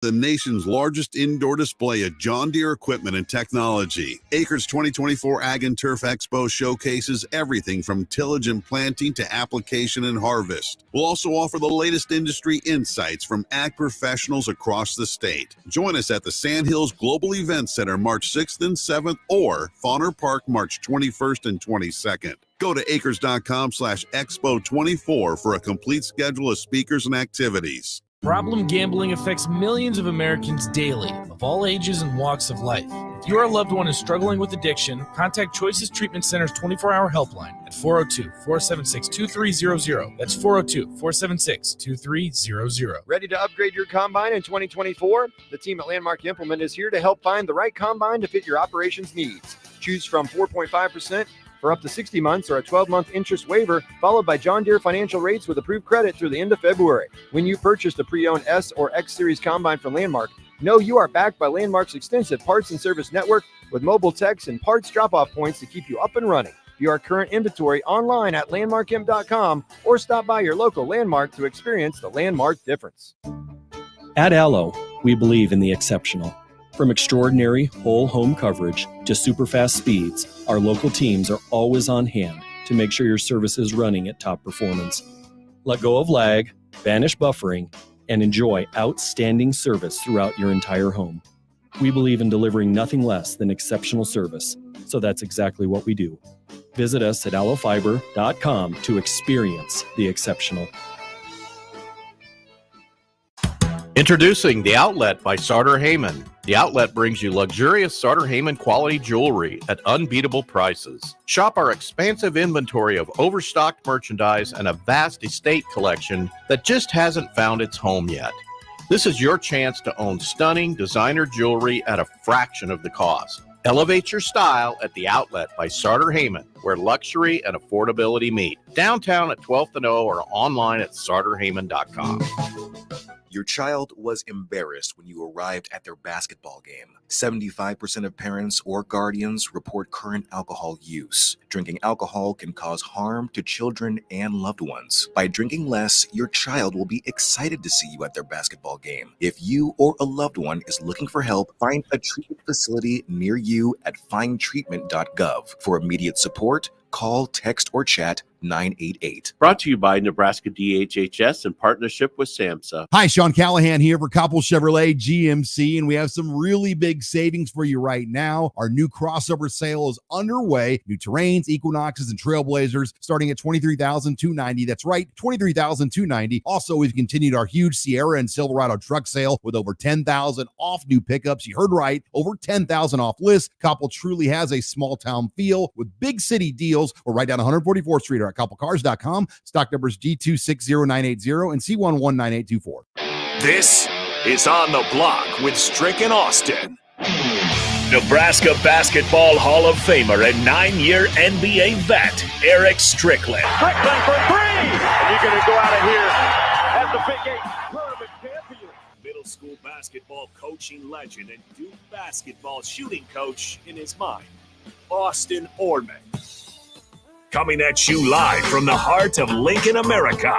The nation's largest indoor display of John Deere equipment and technology. Acres 2024 Ag and Turf Expo showcases everything from tillage and planting to application and harvest. We'll also offer the latest industry insights from ag professionals across the state. Join us at the Sandhills Global Event Center March 6th and 7th or Fauner Park March 21st and 22nd. Go to acres.com/expo24 for a complete schedule of speakers and activities. Problem gambling affects millions of Americans daily, of all ages and walks of life. If your loved one is struggling with addiction, contact Choices Treatment Center's 24-hour helpline at 402-476-2300. That's 402-476-2300. Ready to upgrade your combine in 2024? The team at Landmark Implement is here to help find the right combine to fit your operations needs. Choose from 4.5% for up to 60 months or a 12-month interest waiver, followed by John Deere financial rates with approved credit through the end of February. When you purchased a pre-owned S or X Series combine from Landmark, know you are backed by Landmark's extensive parts and service network with mobile techs and parts drop-off points to keep you up and running. View our current inventory online at landmarkim.com or stop by your local Landmark to experience the Landmark difference. At Allo, we believe in the exceptional. From extraordinary whole home coverage to super fast speeds, our local teams are always on hand to make sure your service is running at top performance. Let go of lag, banish buffering, and enjoy outstanding service throughout your entire home. We believe in delivering nothing less than exceptional service, so that's exactly what we do. Visit us at allofiber.com to experience the exceptional. Introducing The Outlet by Sartor Heyman. The Outlet brings you luxurious Sartor Heyman quality jewelry at unbeatable prices. Shop our expansive inventory of overstocked merchandise and a vast estate collection that just hasn't found its home yet. This is your chance to own stunning designer jewelry at a fraction of the cost. Elevate your style at The Outlet by Sartor Heyman, where luxury and affordability meet. Downtown at 12th and O or online at sartorheyman.com. Your child was embarrassed when you arrived at their basketball game. 75% of parents or guardians report current alcohol use. Drinking alcohol can cause harm to children and loved ones. By drinking less, your child will be excited to see you at their basketball game. If you or a loved one is looking for help, find a treatment facility near you at findtreatment.gov. For immediate support, call, text, or chat 988. Brought to you by Nebraska DHHS in partnership with SAMHSA. Hi, Sean Callahan here for Koppel Chevrolet GMC, and we have some really big savings for you right now. Our new crossover sale is underway. New Terrains, Equinoxes, and Trailblazers starting at $23,290. That's right, $23,290. Also, we've continued our huge Sierra and Silverado truck sale with over $10,000 off new pickups. You heard right, over $10,000 off list. Koppel truly has a small town feel with big city deals. We're right down 144th Street or at koppelcars.com. Stock numbers G260980 and C119824. This is On the Block with Strickland Austin. Nebraska Basketball Hall of Famer and 9-year NBA vet, Erick Strickland. Strickland for three! And you're going to go out of here as the Big 8 tournament champion. Middle school basketball coaching legend and Duke basketball shooting coach in his mind, Austin Orman. Coming at you live from the heart of Lincoln, America.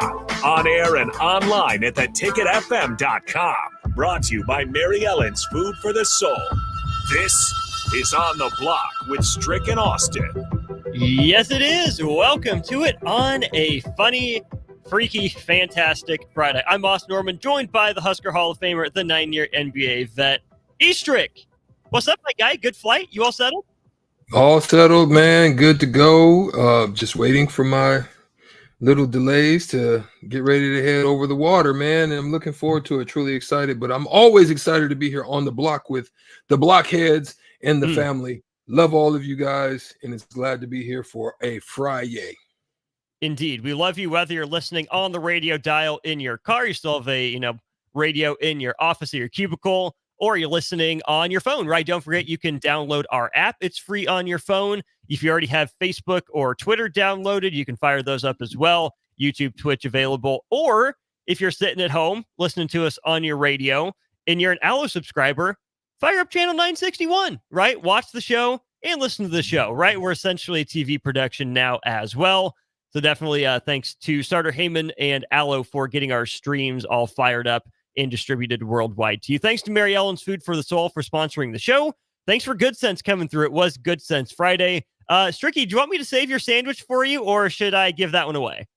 On air and online at theticketfm.com. Brought to you by Mary Ellen's Food for the Soul. This is On the Block with Strickland Austin. Yes, it is. Welcome to it on a funny, freaky, fantastic Friday. I'm Austin Norman, joined by the Husker Hall of Famer, the 9-year NBA vet, E-Strick. What's up, my guy? Good flight? You all settled? All settled, man. Good to go. Just waiting for my little delays to get ready to head over the water, man. And I'm looking forward to it. Truly excited. But I'm always excited to be here on the block with the blockheads and the family. Love all of you guys, and it's glad to be here for a Friday. Indeed. We love you whether you're listening on the radio dial in your car, you still have a radio in your office or your cubicle, or you're listening on your phone, right? Don't forget, you can download our app. It's free on your phone. If you already have Facebook or Twitter downloaded, you can fire those up as well. YouTube, Twitch available. Or if you're sitting at home listening to us on your radio and you're an Allo subscriber, fire up channel 961, right? Watch the show and listen to the show, right? We're essentially a TV production now as well. So definitely thanks to Sartor Heyman and Allo for getting our streams all fired up and distributed worldwide to you. Thanks to Mary Ellen's Food for the Soul for sponsoring the show. Thanks for Good Sense coming through. It was Good Sense Friday. Stricky, do you want me to save your sandwich for you, or should I give that one away?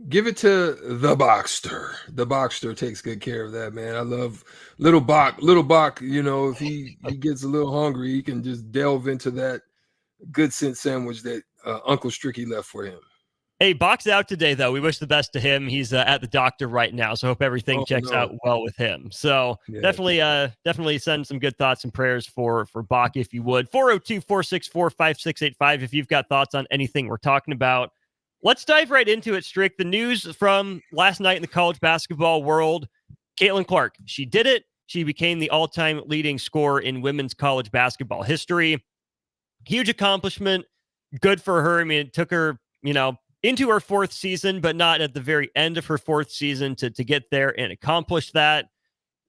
Give it to the Boxster. The Boxster takes good care of that, man. I love little Bach. Little Bach, if he gets a little hungry, he can just delve into that Good Sense sandwich that Uncle Stricky left for him. Hey, Bach's out today, though. We wish the best to him. He's at the doctor right now, so hope everything checks out well with him. So definitely send some good thoughts and prayers for Bach, if you would. 402-464-5685 if you've got thoughts on anything we're talking about. Let's dive right into it, Strick. The news from last night in the college basketball world, Caitlin Clark, she did it. She became the all-time leading scorer in women's college basketball history. Huge accomplishment. Good for her. I mean, it took her, into her fourth season, but not at the very end of her fourth season to get there and accomplish that.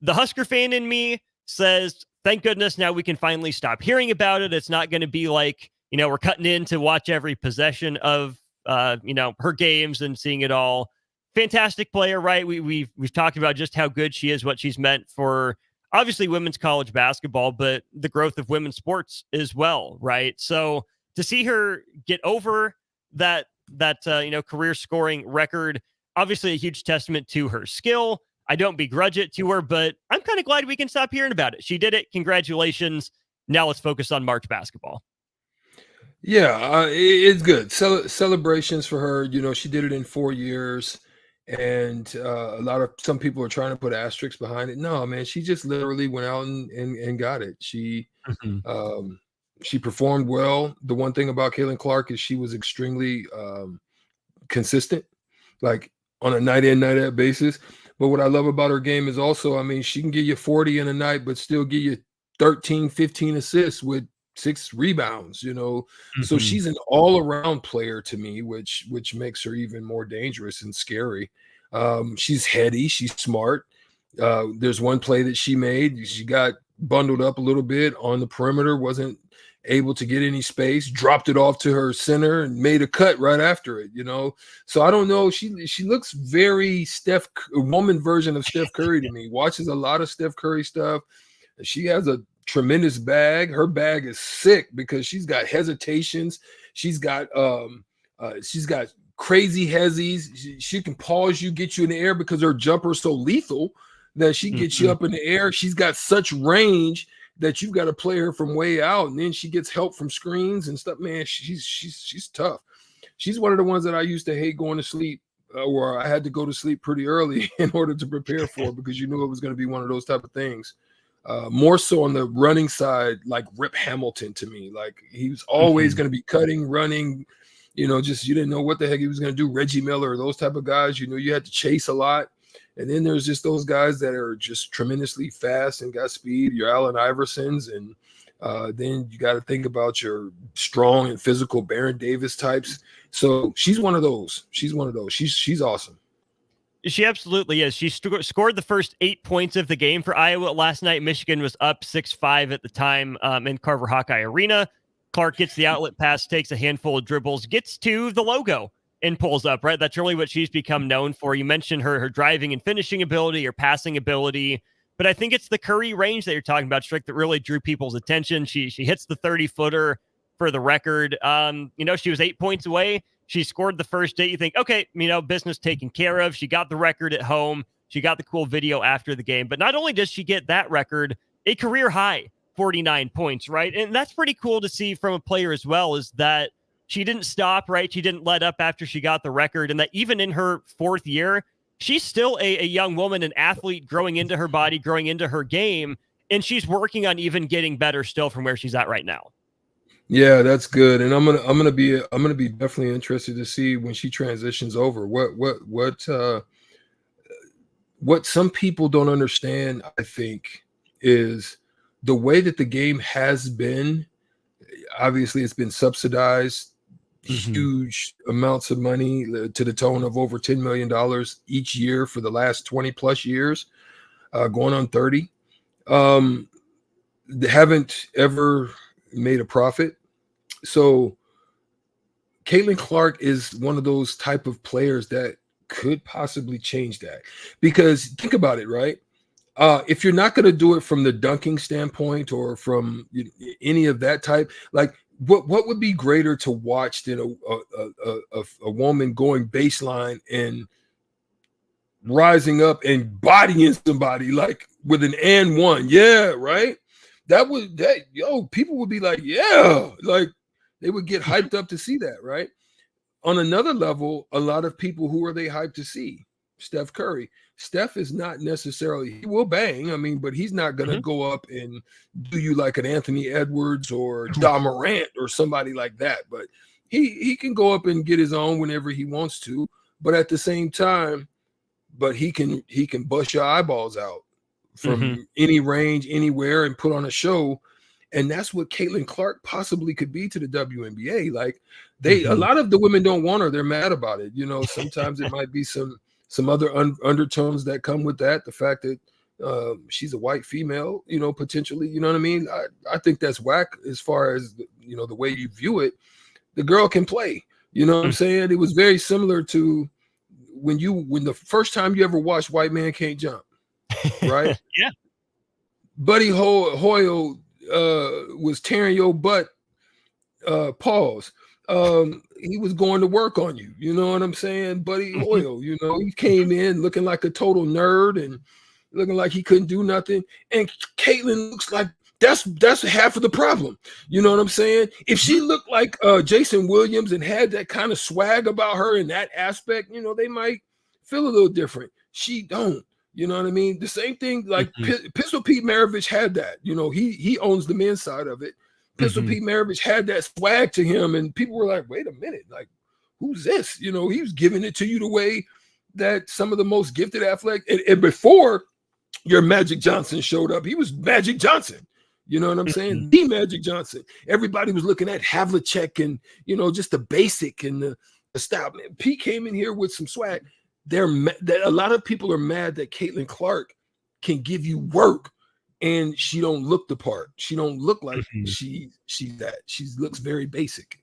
The Husker fan in me says, thank goodness now we can finally stop hearing about it. It's not going to be like, we're cutting in to watch every possession of, her games and seeing it all. Fantastic player, right? We've talked about just how good she is, what she's meant for obviously women's college basketball, but the growth of women's sports as well, right? So to see her get over that career scoring record, obviously a huge testament to her skill. I don't begrudge it to her, but I'm kind of glad we can stop hearing about it. She did it. Congratulations. Now let's focus on March basketball. Yeah, it's good. Celebrations for her. She did it in 4 years, and some people are trying to put asterisks behind it. No, man, she just literally went out and got it. She performed well. The one thing about Caitlin Clark is she was extremely consistent, like on a night in, night out basis. But what I love about her game is also, she can give you 40 in a night, but still give you 13, 15 assists with 6 rebounds, So she's an all-around player to me, which makes her even more dangerous and scary. She's heady, she's smart. There's one play that she made. She got bundled up a little bit on the perimeter, wasn't able to get any space, dropped it off to her center and made a cut right after it, So I don't know. She looks very woman version of Steph Curry to me. Watches a lot of Steph Curry stuff. She has a tremendous bag. Her bag is sick because she's got hesitations. She's got crazy hezzies. She can pause you, get you in the air because her jumper is so lethal that she gets you up in the air. She's got such range that you've got to play her from way out, and then she gets help from screens and stuff. Man, she's tough. She's one of the ones that I used to hate going to sleep, or I had to go to sleep pretty early in order to prepare for, because you knew it was going to be one of those type of things. More so on the running side, like Rip Hamilton to me. Like he was always going to be cutting, running, you didn't know what the heck he was going to do. Reggie Miller, those type of guys, you had to chase a lot. And then there's just those guys that are just tremendously fast and got speed, your Allen Iversons. And then you got to think about your strong and physical Baron Davis types. So she's one of those. She's awesome. She absolutely is. She scored the first 8 points of the game for Iowa last night. Michigan was up 6-5 at the time in Carver Hawkeye Arena. Clark gets the outlet pass, takes a handful of dribbles, gets to the logo and pulls up, right? That's really what she's become known for. You mentioned her driving and finishing ability, her passing ability, but I think it's the Curry range that you're talking about, Strick, that really drew people's attention. She hits the 30-footer for the record. She was 8 points away. She scored the first 8. You think, okay, business taken care of. She got the record at home. She got the cool video after the game. But not only does she get that record, a career high 49 points, right? And that's pretty cool to see from a player as well, is that she didn't stop, right? She didn't let up after she got the record. And that even in her fourth year, she's still a young woman, an athlete growing into her body, growing into her game. And she's working on even getting better still from where she's at right now. Yeah, that's good, and I'm gonna be definitely interested to see when she transitions over. What some people don't understand, I think, is the way that the game has been. Obviously, it's been subsidized, huge amounts of money to the tone of over $10 million each year for the last 20 plus years, going on 30. They haven't ever made a profit. So Caitlin Clark is one of those type of players that could possibly change that, because think about it, right? if you're not going to do it from the dunking standpoint or from any of that type, like what would be greater to watch than a woman going baseline and rising up and bodying somebody like with an and one? Yeah, right. People would be like, yeah, like they would get hyped up to see that, right? On another level, a lot of people, who are they hyped to see? Steph Curry. Steph is not necessarily, he will bang, I mean, but he's not going to go up and do you like an Anthony Edwards or Ja Morant or somebody like that. But he can go up and get his own whenever he wants to. But at the same time, but he can bust your eyeballs out from any range, anywhere, and put on a show. And that's what Caitlin Clark possibly could be to the WNBA. Like a lot of the women don't want her. They're mad about it. You know, sometimes it might be some other undertones that come with that. The fact that she's a white female, you know, potentially, you know what I mean? I think that's whack as far as, you know, the way you view it. The girl can play, you know what I'm saying? It was very similar to when the first time you ever watched White Man Can't Jump, right? Yeah. Buddy Hoyle was tearing your butt, pause. He was going to work on you, you know what I'm saying? Buddy Hoyle, you know, he came in looking like a total nerd and looking like he couldn't do nothing. And Caitlin looks like that's half of the problem. You know what I'm saying? If she looked like Jason Williams and had that kind of swag about her in that aspect, you know, they might feel a little different. She don't. You know what I mean? The same thing, like Pistol Pete Maravich had that. You know, he owns the men's side of it. Pistol Pete Maravich had that swag to him, and people were like, wait a minute, like, who's this? You know, he was giving it to you the way that some of the most gifted athletes, and before your Magic Johnson showed up, he was Magic Johnson. You know what I'm saying? The Magic Johnson. Everybody was looking at Havlicek and, you know, just the basic and the style. Man, Pete came in here with some swag. A lot of people are mad that Caitlin Clark can give you work and she don't look the part. She don't look like she's that. She looks very basic.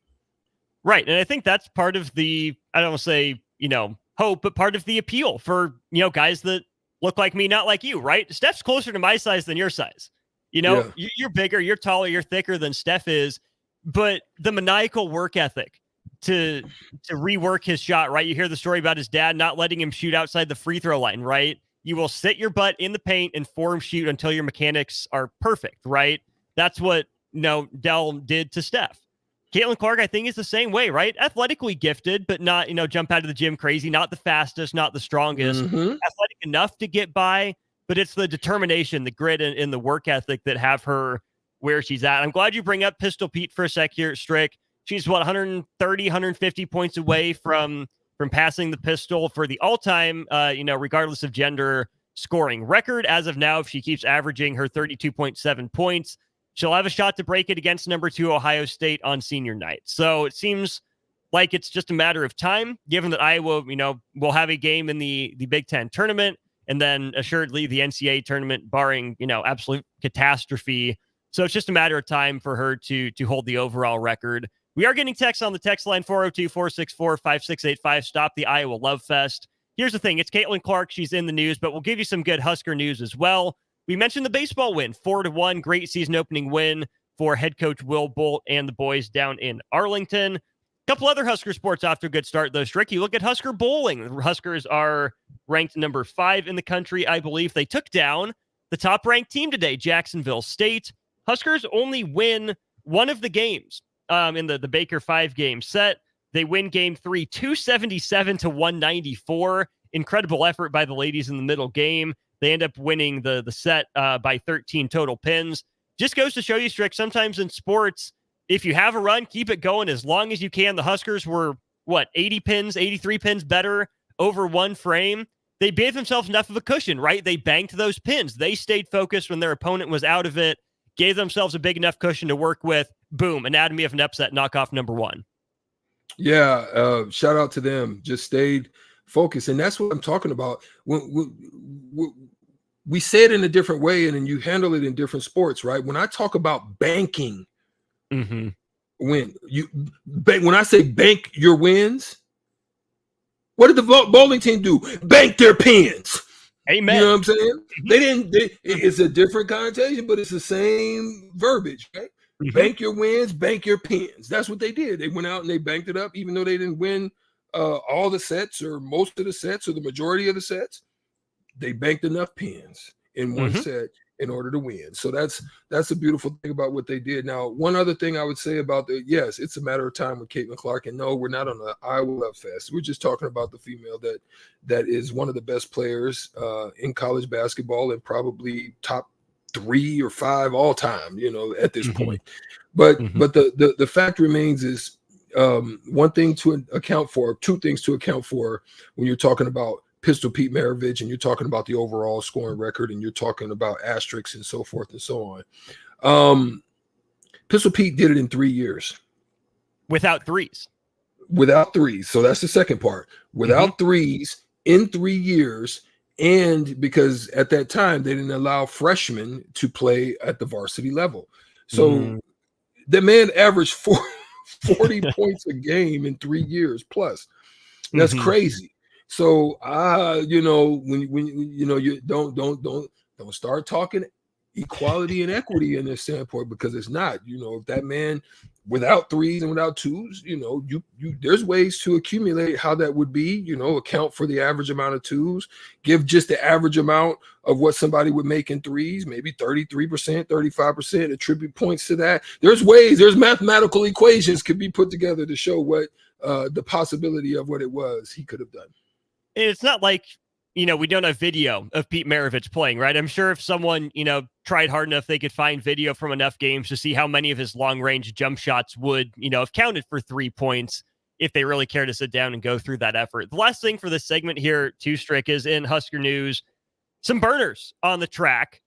Right. And I think that's part of the, I don't want to say, you know, hope, but part of the appeal for, you know, guys that look like me, not like you, right? Steph's closer to my size than your size. You know, you're bigger, you're taller, you're thicker than Steph is, but the maniacal work ethic to rework his shot, right? You hear the story about his dad not letting him shoot outside the free throw line, right? You will sit your butt in the paint and form shoot until your mechanics are perfect, right? That's what, you know, Dell did to Steph. Caitlin Clark, I think, is the same way, right? Athletically gifted, but not, you know, jump out of the gym crazy, not the fastest, not the strongest, athletic enough to get by, but it's the determination, the grit, and the work ethic that have her where she's at. I'm glad you bring up Pistol Pete for a sec here, Strick. She's, 130, 150 points away from passing the pistol for the all-time, you know, regardless of gender, scoring record. As of now, if she keeps averaging her 32.7 points, she'll have a shot to break it against number 2 Ohio State on senior night. So it seems like it's just a matter of time, given that Iowa, you know, will have a game in the Big Ten tournament, and then assuredly the NCAA tournament, barring, you know, absolute catastrophe. So it's just a matter of time for her to hold the overall record. We are getting texts on the text line, 402-464-5685. Stop the Iowa Love Fest. Here's the thing. It's Caitlin Clark. She's in the news, but we'll give you some good Husker news as well. We mentioned the baseball win, 4-1, great season opening win for head coach Will Bolt and the boys down in Arlington. A couple other Husker sports off to a good start, though, Strick. You look at Husker bowling. The Huskers are ranked number 5 in the country, I believe. They took down the top-ranked team today, Jacksonville State. Huskers only win one of the games in the Baker 5-game set. They win game 3, 277-194. Incredible effort by the ladies in the middle game. They end up winning the set by 13 total pins. Just goes to show you, Strick, sometimes in sports, if you have a run, keep it going as long as you can. The Huskers were, 80 pins, 83 pins better over one frame. They gave themselves enough of a cushion, right? They banked those pins. They stayed focused when their opponent was out of it, gave themselves a big enough cushion to work with. Boom, anatomy of an upset, knockoff number 1. Yeah, shout out to them. Just stayed focused. And that's what I'm talking about. We say it in a different way, and then you handle it in different sports, right? When I talk about banking, when I say bank your wins, what did the bowling team do? Bank their pins. Amen. You know what I'm saying? It's a different connotation, but it's the same verbiage, right? Bank your wins, bank your pins. That's what they did. They went out and they banked it up, even though they didn't win all the sets or most of the sets or the majority of the sets. They banked enough pins in one set in order to win. So that's a beautiful thing about what they did. Now, one other thing I would say about yes, it's a matter of time with Caitlin Clark. And no, we're not on the Iowa Love Fest. We're just talking about the female that is one of the best players in college basketball and probably top 3 or 5 all time, at this point. But the fact remains is one thing to account for, 2 things to account for when you're talking about Pistol Pete Maravich and you're talking about the overall scoring record and you're talking about asterisks and so forth and so on. Pistol Pete did it in 3 years. Without threes. So that's the second part. Without threes in 3 years. And because at that time they didn't allow freshmen to play at the varsity level. So the man averaged 40 points a game in 3 years plus. That's crazy. So when you don't start talking equality and equity in this standpoint, because it's not, if that man without threes and without twos, you there's ways to accumulate how that would be, account for the average amount of twos, give just the average amount of what somebody would make in threes, maybe 33%, 35%, attribute points to that. There's mathematical equations could be put together to show what the possibility of what it was he could have done. And it's not like, we don't have video of Pete Maravich playing, right? I'm sure if someone, tried hard enough, they could find video from enough games to see how many of his long-range jump shots would, have counted for 3 points if they really care to sit down and go through that effort. The last thing for this segment here, too, Strick, is in Husker news, some burners on the track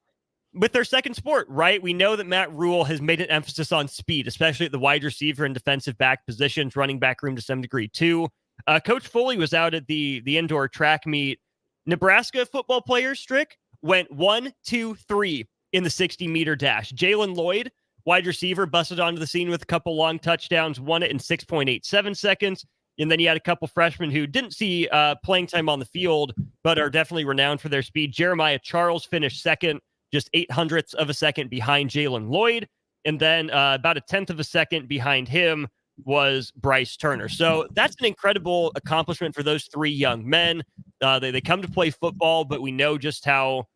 with their second sport, right? We know that Matt Rule has made an emphasis on speed, especially at the wide receiver and defensive back positions, running back room to some degree, too. Coach Foley was out at the indoor track meet. Nebraska football players, Strick, went 1, 2, 3 in the 60-meter dash. Jalen Lloyd, wide receiver, busted onto the scene with a couple long touchdowns, won it in 6.87 seconds. And then you had a couple freshmen who didn't see playing time on the field, but are definitely renowned for their speed. Jeremiah Charles finished second, just 0.08 of a second behind Jalen Lloyd. And then about 1/10 of a second behind him was Bryce Turner. So that's an incredible accomplishment for those 3 young men. They come to play football, but we know just how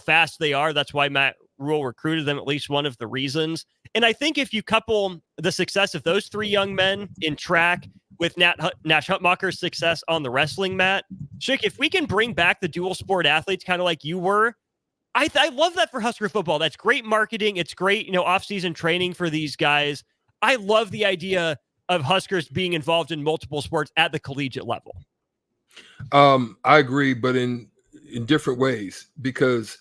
fast they are. That's why Matt Rule recruited them, at least one of the reasons. And I think if you couple the success of those 3 young men in track with Nash Hutmacher's success on the wrestling mat, Schick, if we can bring back the dual sport athletes kind of like you were, I love that for Husker football. That's great marketing. It's great, off-season training for these guys. I love the idea of Huskers being involved in multiple sports at the collegiate level. I agree, but in different ways, because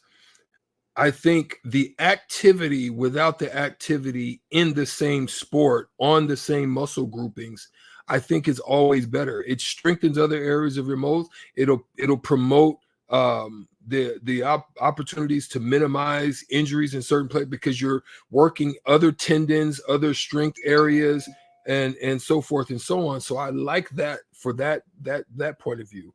I think the activity without the activity in the same sport on the same muscle groupings, I think is always better. It strengthens other areas of your muscle. It'll promote the opportunities to minimize injuries in certain places because you're working other tendons, other strength areas, and so forth and so on. So I like that for that point of view.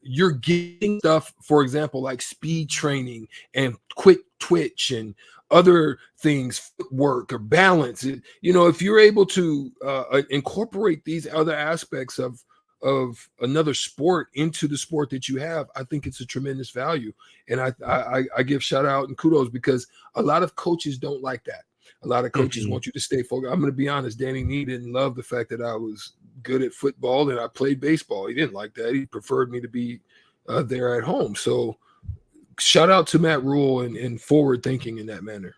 You're getting stuff, for example, like speed training and quick twitch and other things, footwork or balance. If you're able to incorporate these other aspects of another sport into the sport that you have, I think it's a tremendous value. And I give shout out and kudos because a lot of coaches don't like that. A lot of coaches want you to stay focused. I'm going to be honest. Danny Nee didn't love the fact that I was good at football and I played baseball. He didn't like that. He preferred me to be there at home. So shout out to Matt Rule and forward thinking in that manner.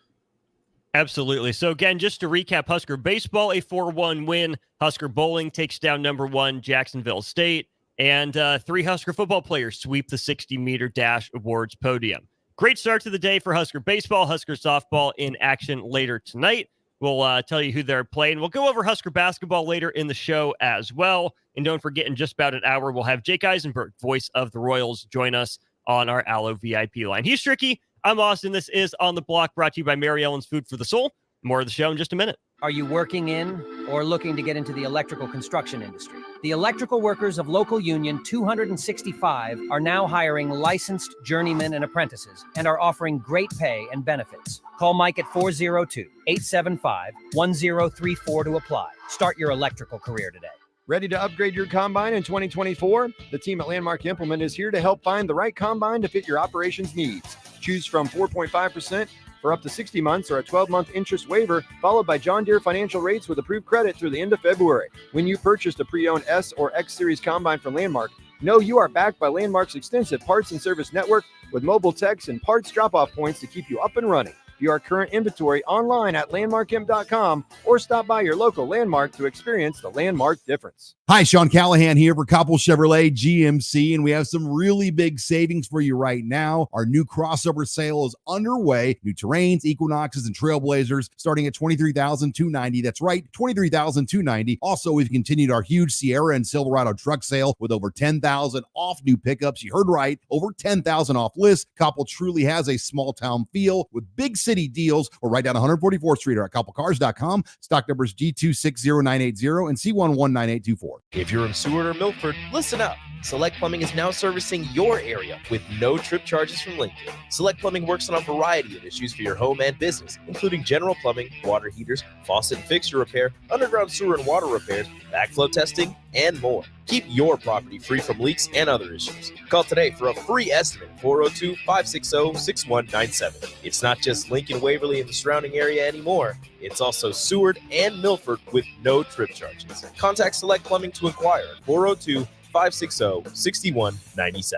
Absolutely. So again, just to recap, Husker baseball, a 4-1 win. Husker bowling takes down number 1 Jacksonville State. And 3 Husker football players sweep the 60-meter dash awards podium. Great start to the day for Husker baseball. Husker softball in action later tonight. We'll tell you who they're playing. We'll go over Husker basketball later in the show as well. And don't forget, in just about an hour, we'll have Jake Eisenberg, voice of the Royals, join us on our Allo VIP line. He's Tricky. I'm Austin. This is On the Block, brought to you by Mary Ellen's Food for the Soul. More of the show in just a minute. Are you working in or looking to get into the electrical construction industry? The electrical workers of Local Union 265 are now hiring licensed journeymen and apprentices and are offering great pay and benefits. Call Mike at 402-875-1034 to apply. Start your electrical career today. Ready to upgrade your combine in 2024? The team at Landmark Implement is here to help find the right combine to fit your operations needs. Choose from 4.5% for up to 60 months or a 12-month interest waiver, followed by John Deere financial rates with approved credit through the end of February. When you purchased a pre-owned S or X Series combine from Landmark, know you are backed by Landmark's extensive parts and service network with mobile techs and parts drop-off points to keep you up and running. View our current inventory online at landmarkimp.com or stop by your local Landmark to experience the Landmark difference. Hi, Sean Callahan here for Koppel Chevrolet GMC, and we have some really big savings for you right now. Our new crossover sale is underway. New Terrains, Equinoxes, and Trailblazers starting at $23,290. That's right, $23,290. Also, we've continued our huge Sierra and Silverado truck sale with over $10,000 off new pickups. You heard right, over $10,000 off list. Koppel truly has a small town feel with big city deals. We're right down 144th Street or at koppelcars.com. Stock numbers G260980 and C119824. If you're in Seward or Milford, listen up. Select Plumbing is now servicing your area with no trip charges from Lincoln. Select Plumbing works on a variety of issues for your home and business, including general plumbing, water heaters, faucet and fixture repair, underground sewer and water repairs, backflow testing, and more. Keep your property free from leaks and other issues. Call today for a free estimate, 402-560-6197. It's not just Lincoln, Waverly, and the surrounding area anymore. It's also Seward and Milford with no trip charges. Contact Select Plumbing to inquire at 402-560-6197.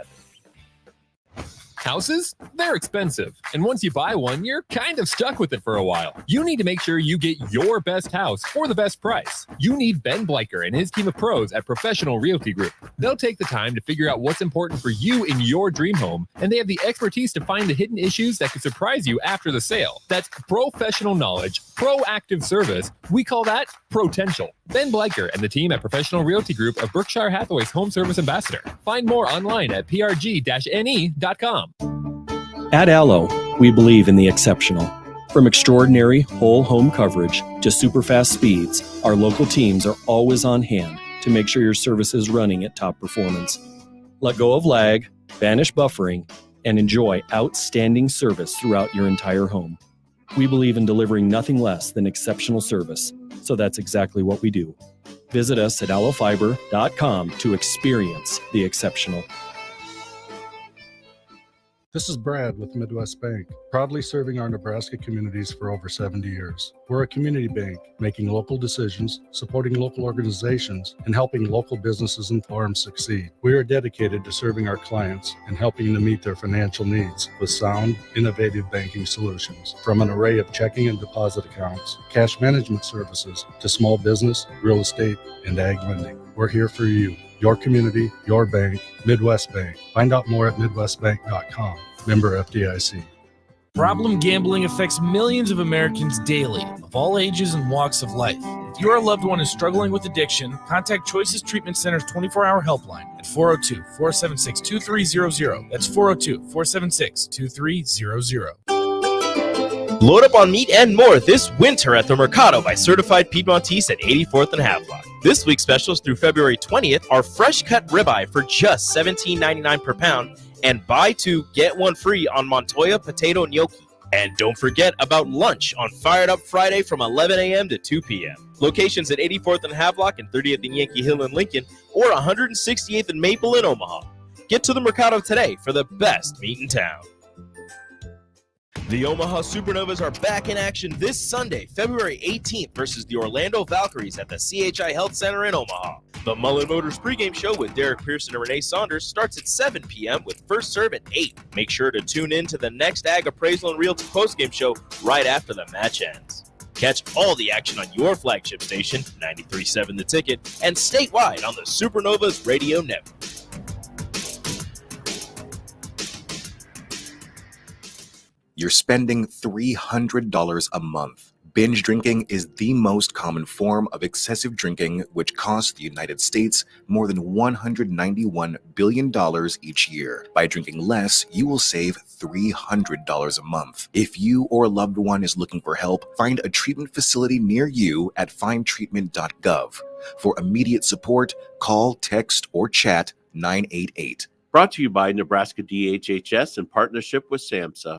Houses? They're expensive. And once you buy one, you're kind of stuck with it for a while. You need to make sure you get your best house for the best price. You need Ben Bleicher and his team of pros at Professional Realty Group. They'll take the time to figure out what's important for you in your dream home, and they have the expertise to find the hidden issues that could surprise you after the sale. That's professional knowledge, proactive service. We call that potential. Ben Bleicher and the team at Professional Realty Group of Berkshire Hathaway's Home Service Ambassador. Find more online at prg-ne.com. At Allo, we believe in the exceptional. From extraordinary whole home coverage to super fast speeds, our local teams are always on hand to make sure your service is running at top performance. Let go of lag, banish buffering, and enjoy outstanding service throughout your entire home. We believe in delivering nothing less than exceptional service, so that's exactly what we do. Visit us at allofiber.com to experience the exceptional. This is Brad with Midwest Bank, proudly serving our Nebraska communities for over 70 years. We're a community bank, making local decisions, supporting local organizations, and helping local businesses and farms succeed. We are dedicated to serving our clients and helping them meet their financial needs with sound, innovative banking solutions. From an array of checking and deposit accounts, cash management services, to small business, real estate, and ag lending. We're here for you. Your community, your bank, Midwest Bank. Find out more at midwestbank.com. Member FDIC. Problem gambling affects millions of Americans daily, of all ages and walks of life. If your loved one is struggling with addiction, contact Choices Treatment Center's 24-hour helpline at 402-476-2300. That's 402-476-2300. Load up on meat and more this winter at the Mercado by Certified Piedmontese at 84th and Havelock. This week's specials through February 20th are fresh cut ribeye for just $17.99 per pound and buy two, get one free on Montoya potato gnocchi. And don't forget about lunch on Fired Up Friday from 11 a.m. to 2 p.m. Locations at 84th and Havelock and 30th and Yankee Hill in Lincoln or 168th and Maple in Omaha. Get to the Mercado today for the best meat in town. The Omaha Supernovas are back in action this Sunday, February 18th versus the Orlando Valkyries at the CHI Health Center in Omaha. The Mullen Motors pregame show with Derek Pearson and Renee Saunders starts at 7 p.m. with first serve at 8. Make sure to tune in to the next Ag Appraisal and Realty postgame show right after the match ends. Catch all the action on your flagship station, 93.7 The Ticket, and statewide on the Supernovas Radio Network. You're spending $300 a month Binge drinking is the most common form of excessive drinking, which costs the United States more than $191 billion each year. By drinking less, you will save $300 a month. If you or a loved one is looking for help, find a treatment facility near you at findtreatment.gov. For immediate support, call, text, or chat 988. Brought to you by Nebraska DHHS in partnership with SAMHSA.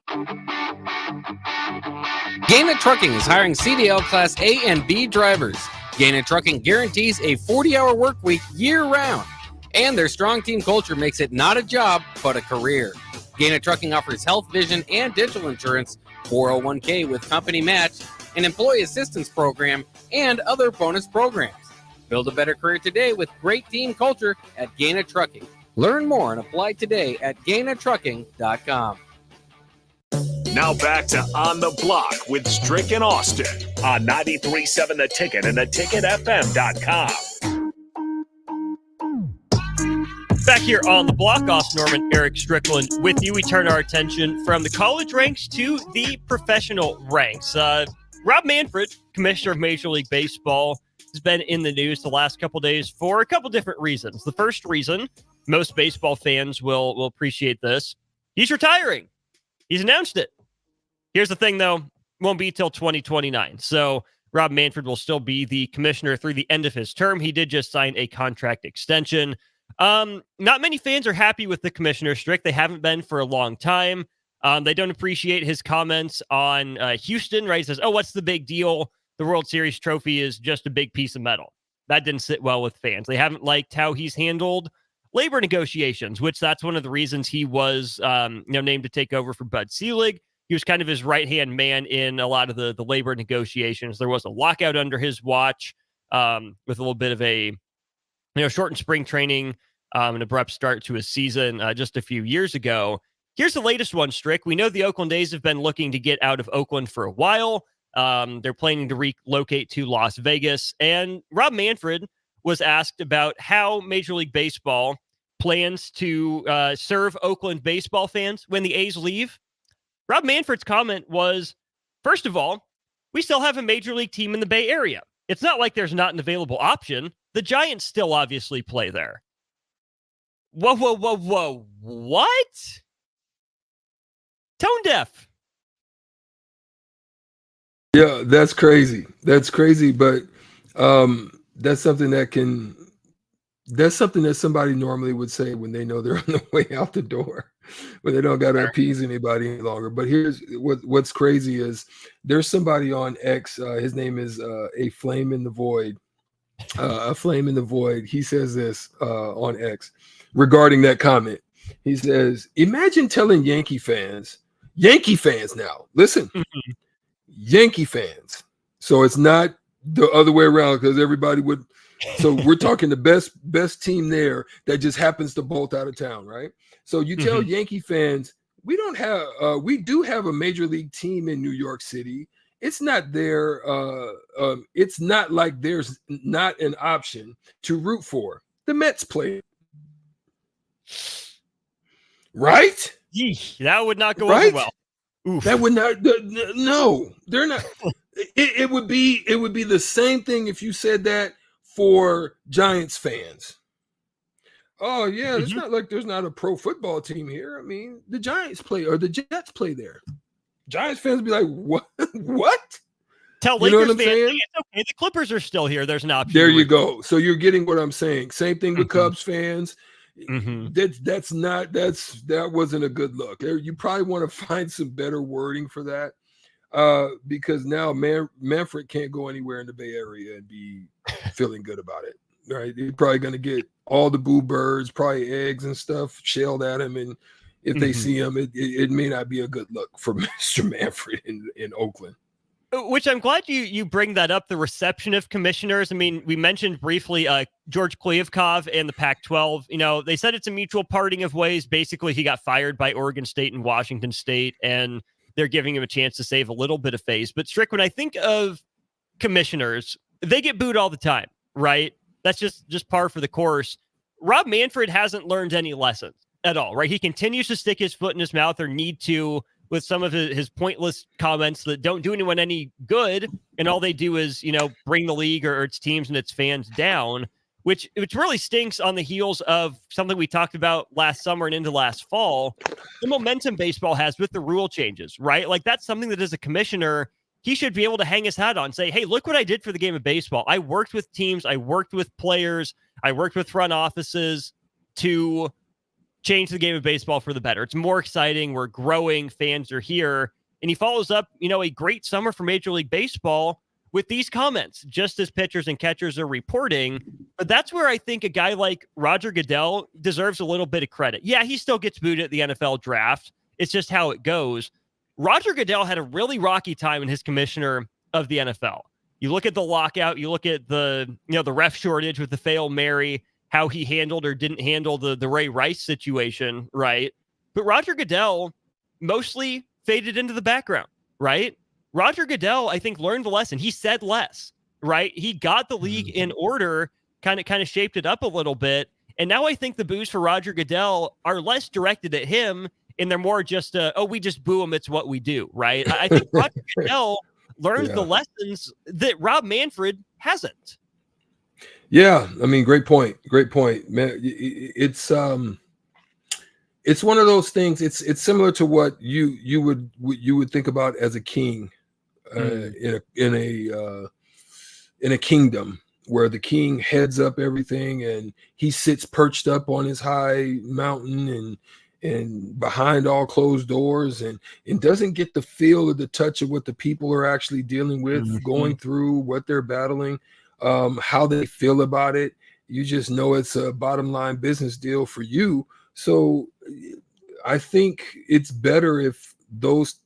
Gaina Trucking is hiring CDL Class A and B drivers. Gaina Trucking guarantees a 40-hour work week year-round, and their strong team culture makes it not a job, but a career. Gaina Trucking offers health, vision, and dental insurance, 401k with company match, an employee assistance program, and other bonus programs. Build a better career today with great team culture at Gaina Trucking. Learn more and apply today at GainaTrucking.com. Now back to On the Block with Strick and Austin on 93.7 The Ticket and theticketfm.com. Back here on the block, Austin Norman, Erick Strickland with you. We turn our attention from the college ranks to the professional ranks. Rob Manfred, commissioner of Major League Baseball, has been in the news the last couple days for a couple different reasons. The first reason, most baseball fans will appreciate this, he's retiring. He's announced it. Here's the thing, though. Won't be till 2029. So Rob Manfred will still be the commissioner through the end of his term. He did just sign a contract extension. Not many fans are happy with the commissioner, Strick. They haven't been for a long time. They don't appreciate his comments on Houston, right? He says, oh, what's the big deal? The World Series trophy is just a big piece of metal. That didn't sit well with fans. They haven't liked how he's handled labor negotiations, which that's one of the reasons he was named to take over for Bud Selig. He was kind of his right-hand man in a lot of the labor negotiations. There was a lockout under his watch with a little bit of a shortened spring training, an abrupt start to his season just a few years ago. Here's the latest one, Strick. We know the Oakland A's have been looking to get out of Oakland for a while. They're planning to relocate to Las Vegas. And Rob Manfred was asked about how Major League Baseball plans to serve Oakland baseball fans when the A's leave. Rob Manfred's comment was, first of all, we still have a Major League team in the Bay Area. It's not like there's not an available option. The Giants still obviously play there. Whoa. What? Tone deaf. Yeah, that's crazy. That's crazy, but that's something that somebody normally would say when they know they're on the way out the door, when they don't got to appease anybody any longer. But here's what's crazy is there's somebody on X. His name is A Flame in the Void. A Flame in the Void. He says this on X regarding that comment. He says, imagine telling Yankee fans now, listen, Yankee fans. So it's not the other way around, because everybody would. So we're talking the best team there that just happens to bolt out of town, right? So you tell Yankee fans, we do have a major league team in New York City. It's not there. It's not like there's not an option to root for. The Mets play, right? Yeesh, that would not go over well. Oof. That would not. No, they're not. It would be the same thing if you said that for Giants fans. Oh yeah, it's not like there's not a pro football team here. I mean, the Giants play or the Jets play there. Giants fans would be like, what? What? Tell Lakers fans, it's okay. The Clippers are still here. There's an option. There you go. So you're getting what I'm saying. Same thing with Cubs fans. That wasn't a good look. You probably want to find some better wording for that. Because now Manfred can't go anywhere in the Bay Area and be feeling good about it, right? You're probably going to get all the boo birds, probably eggs and stuff shelled at him, and if they see him, it may not be a good look for Mr. Manfred in Oakland. Which I'm glad you bring that up, the reception of commissioners. I mean, we mentioned briefly George Kliavkov and the Pac-12. They said it's a mutual parting of ways. Basically, he got fired by Oregon State and Washington State, and they're giving him a chance to save a little bit of face. But Strick, when I think of commissioners, they get booed all the time, right? That's just par for the course. Rob Manfred hasn't learned any lessons at all, right? He continues to stick his foot in his mouth or need to with some of his pointless comments that don't do anyone any good, and all they do is, bring the league or its teams and its fans down, which really stinks on the heels of something we talked about last summer and into last fall, the momentum baseball has with the rule changes, right? Like, that's something that as a commissioner, he should be able to hang his hat on, say, hey, look what I did for the game of baseball. I worked with teams, I worked with players, I worked with front offices to change the game of baseball for the better. It's more exciting. We're growing. Fans are here. And he follows up, a great summer for Major League Baseball with these comments, just as pitchers and catchers are reporting. But that's where I think a guy like Roger Goodell deserves a little bit of credit. Yeah, he still gets booed at the NFL draft. It's just how it goes. Roger Goodell had a really rocky time in his commissioner of the NFL. You look at the lockout, you look at the ref shortage with the Fail Mary, how he handled or didn't handle the Ray Rice situation, right? But Roger Goodell mostly faded into the background, right? Roger Goodell, I think, learned the lesson. He said less, right? He got the league in order, kind of shaped it up a little bit. And now I think the boos for Roger Goodell are less directed at him, and they're more just, we just boo him. It's what we do, right? I think Roger Goodell learned the lessons that Rob Manfred hasn't. Yeah, I mean, great point, man. It's one of those things. It's similar to what you would think about as a king in a kingdom where the king heads up everything and he sits perched up on his high mountain and behind all closed doors and doesn't get the feel or the touch of what the people are actually dealing with, going through, what they're battling. How they feel about it. You just know it's a bottom line business deal for you. So I think it's better if those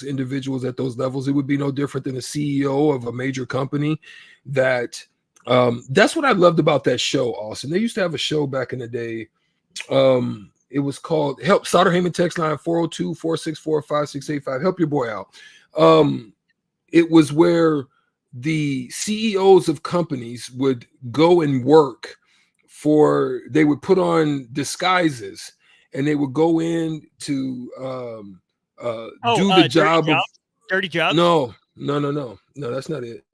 individuals at those levels, it would be no different than a CEO of a major company. That's what I loved about that show, Austin. They used to have a show back in the day. It was called Help Sauter Heyman text line 402-464-5685. Help your boy out. It was where the CEOs of companies would go and work they would put on disguises and they would go in to do the job of dirty jobs. No, that's not it.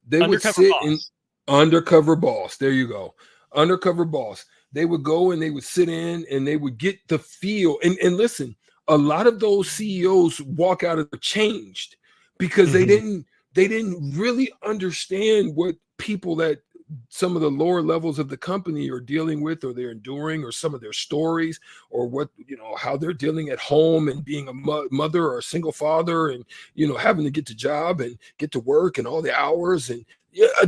They Undercover would sit boss. in undercover boss. There you go. Undercover boss. They would go and they would sit in and they would get the feel. And listen, a lot of those CEOs walk out of changed because they didn't really understand what people at some of the lower levels of the company are dealing with, or they're enduring, or some of their stories, or what, how they're dealing at home and being a mother or a single father and, having to get to job and get to work and all the hours. And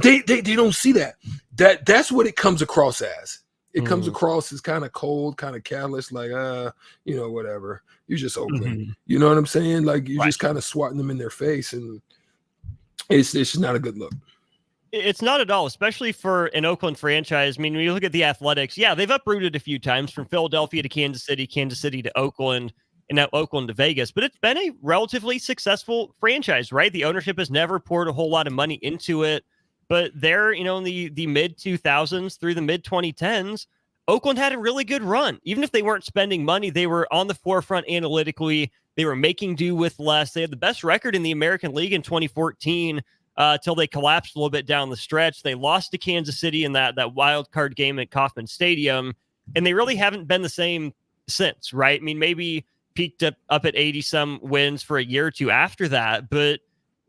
they don't see that. That's what it comes across as. It comes across as kind of cold, kind of callous, like, whatever. You're just Oakland. You know what I'm saying? Like, you're just kind of swatting them in their face, and it's just not a good look. It's not at all, especially for an Oakland franchise. I mean, when you look at the Athletics, they've uprooted a few times from Philadelphia to Kansas City to Oakland, and now Oakland to Vegas. But it's been a relatively successful franchise, right? The ownership has never poured a whole lot of money into it. But there, in the mid-2000s through the mid-2010s, Oakland had a really good run. Even if they weren't spending money, they were on the forefront analytically. They were making do with less. They had the best record in the American League in 2014 till they collapsed a little bit down the stretch. They lost to Kansas City in that wild card game at Kauffman Stadium, and they really haven't been the same since, right? I mean, maybe peaked up at 80-some wins for a year or two after that, but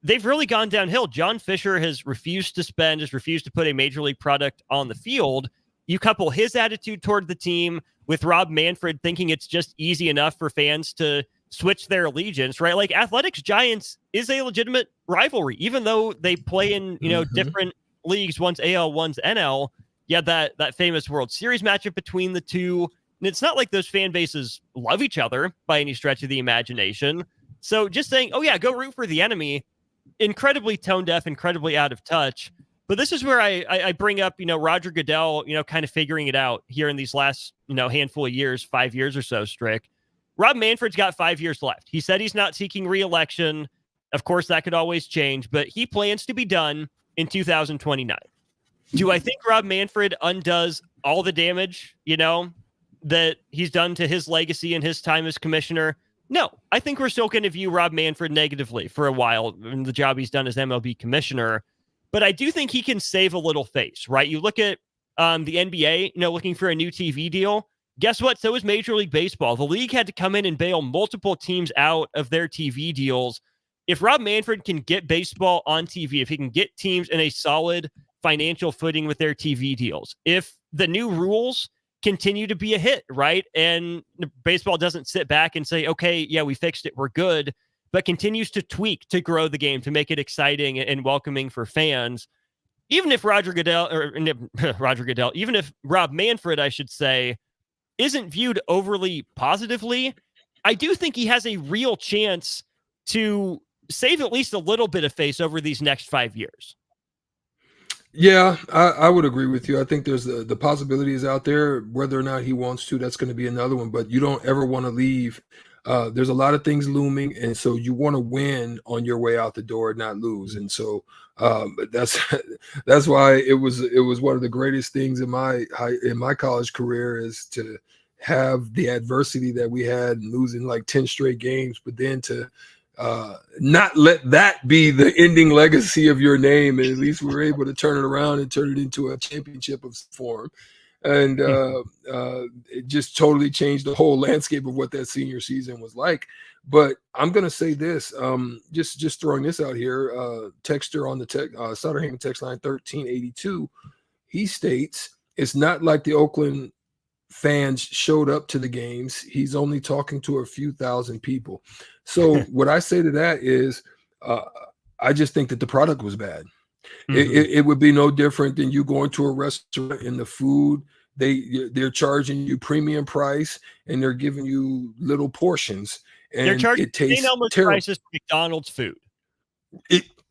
they've really gone downhill. John Fisher has refused to spend, has refused to put a major league product on the field. You couple his attitude toward the team with Rob Manfred thinking it's just easy enough for fans to switch their allegiance, right? Like, Athletics Giants is a legitimate rivalry, even though they play in, different leagues. One's AL, one's NL. Yeah, that famous World Series matchup between the two. And it's not like those fan bases love each other by any stretch of the imagination. So just saying, go root for the enemy, incredibly tone deaf, incredibly out of touch. But this is where I bring up, Roger Goodell, kind of figuring it out here in these last, handful of years, 5 years or so, Strick. Rob Manfred's got 5 years left. He said he's not seeking re-election. Of course, that could always change, but he plans to be done in 2029. Do I think Rob Manfred undoes all the damage, that he's done to his legacy and his time as commissioner? No, I think we're still going to view Rob Manfred negatively for a while in the job he's done as MLB commissioner. But I do think he can save a little face, right? You look at the NBA, looking for a new TV deal. Guess what? So is Major League Baseball. The league had to come in and bail multiple teams out of their TV deals. If Rob Manfred can get baseball on TV, if he can get teams in a solid financial footing with their TV deals, if the new rules continue to be a hit, right? And baseball doesn't sit back and say, okay, yeah, we fixed it, we're good, but continues to tweak to grow the game, to make it exciting and welcoming for fans. Even if even if Rob Manfred, I should say, isn't viewed overly positively, I do think he has a real chance to save at least a little bit of face over these next 5 years. Yeah, I would agree with you. I think there's the possibilities out there. Whether or not he wants to, that's going to be another one. But you don't ever want to leave. There's a lot of things looming, and so you want to win on your way out the door, not lose. And so that's why it was one of the greatest things in my college career is to have the adversity that we had, losing like 10 straight games, but then to not let that be the ending legacy of your name. And at least we were able to turn it around and turn it into a championship of form. And it just totally changed the whole landscape of what that senior season was like. But I'm going to say this, just throwing this out here, texter on the Sutter Heyman text line 1382, he states, it's not like the Oakland fans showed up to the games. He's only talking to a few thousand people. So what I say to that is I just think that the product was bad. It would be no different than you going to a restaurant and the food, they're charging you premium price and they're giving you little portions. And they're charging it tastes terrible prices for McDonald's food.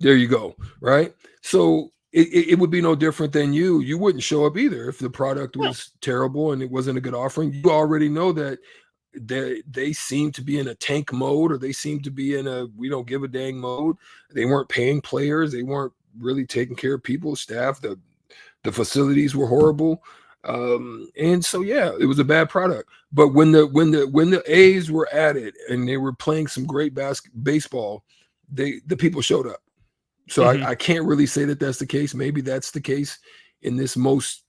There you go. Right. So it would be no different than you wouldn't show up either if the product was terrible and it wasn't a good offering. You already know that they seem to be in a tank mode, or they seem to be in a we don't give a dang mode. They weren't paying players. They weren't really taking care of people, staff. The facilities were horrible. And so, yeah, it was a bad product. But when the A's were at it and they were playing some great baseball, the people showed up. So I can't really say that that's the case. Maybe that's the case in this most,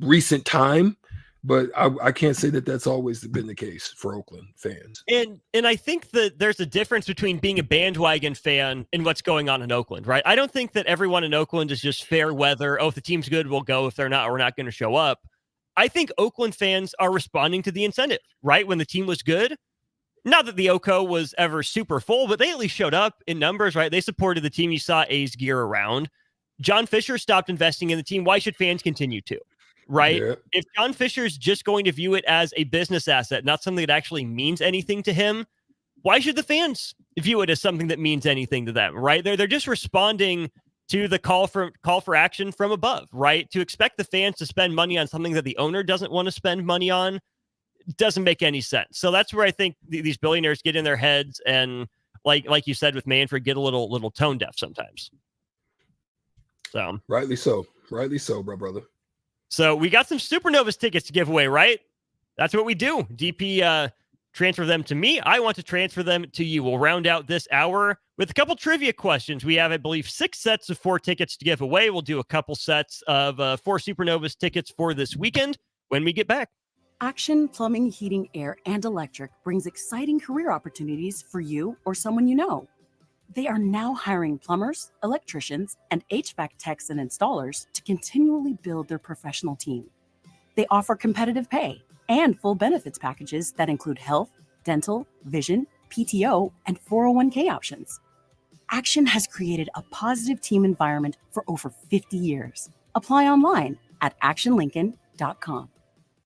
recent time, but I can't say that that's always been the case for Oakland fans. And I think that there's a difference between being a bandwagon fan and what's going on in Oakland, right? I don't think that everyone in Oakland is just fair weather. Oh, if the team's good, we'll go. If they're not, we're not going to show up. I think Oakland fans are responding to the incentive, right? When the team was good, not that the OCO was ever super full, but they at least showed up in numbers, right? They supported the team. You saw A's gear around. John Fisher stopped investing in the team. Why should fans continue to, right? Yeah. If John Fisher's just going to view it as a business asset, not something that actually means anything to him, why should the fans view it as something that means anything to them, right? They're just responding to the call for action from above, right? To expect the fans to spend money on something that the owner doesn't want to spend money on doesn't make any sense. So that's where I think these billionaires get in their heads and like you said with Manfred, get a little tone deaf sometimes. So rightly so, bro, brother. So we got some Supernovas tickets to give away, right? That's what we do. DP transfer them to me. I want to transfer them to you. We'll round out this hour with a couple trivia questions. We have, I believe, 6 sets of 4 tickets to give away. We'll do a couple sets of 4 Supernovas tickets for this weekend when we get back. Action Plumbing, Heating, Air, and Electric brings exciting career opportunities for you or someone you know. They are now hiring plumbers, electricians, and HVAC techs and installers to continually build their professional team. They offer competitive pay and full benefits packages that include health, dental, vision, PTO, and 401k options. Action has created a positive team environment for over 50 years. Apply online at actionlincoln.com.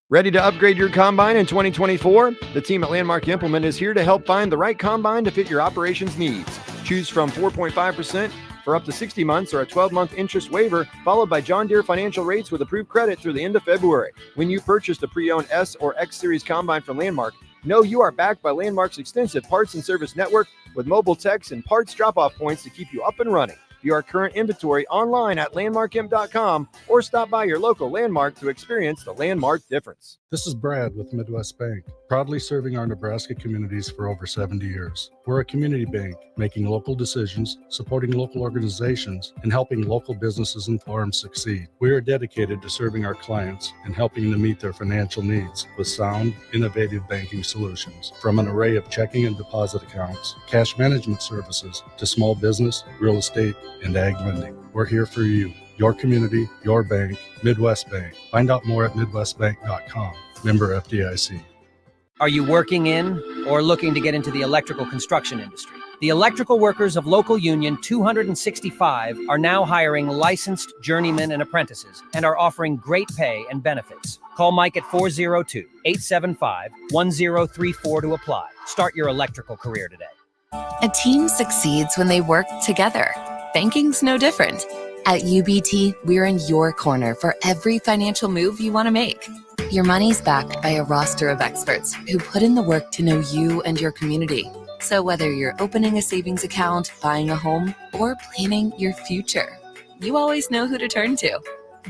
Ready to upgrade your combine in 2024? The team at Landmark Implement is here to help find the right combine to fit your operations needs. Choose from 4.5% for up to 60 months or a 12-month interest waiver, followed by John Deere financial rates with approved credit through the end of February. When you purchased a pre-owned S or X Series combine from Landmark, know you are backed by Landmark's extensive parts and service network with mobile techs and parts drop-off points to keep you up and running. View our current inventory online at landmarkimp.com or stop by your local Landmark to experience the Landmark difference. This is Brad with Midwest Bank, proudly serving our Nebraska communities for over 70 years. We're a community bank, making local decisions, supporting local organizations, and helping local businesses and farms succeed. We are dedicated to serving our clients and helping them meet their financial needs with sound, innovative banking solutions. From an array of checking and deposit accounts, cash management services, to small business, real estate, and ag lending. We're here for you. Your community, your bank, Midwest Bank. Find out more at midwestbank.com. Member FDIC. Are you working in or looking to get into the electrical construction industry? The electrical workers of Local Union 265 are now hiring licensed journeymen and apprentices and are offering great pay and benefits. Call Mike at 402-875-1034 to apply. Start your electrical career today. A team succeeds when they work together. Banking's no different. At UBT, we're in your corner for every financial move you want to make. Your money's backed by a roster of experts who put in the work to know you and your community. So whether you're opening a savings account, buying a home, or planning your future, you always know who to turn to.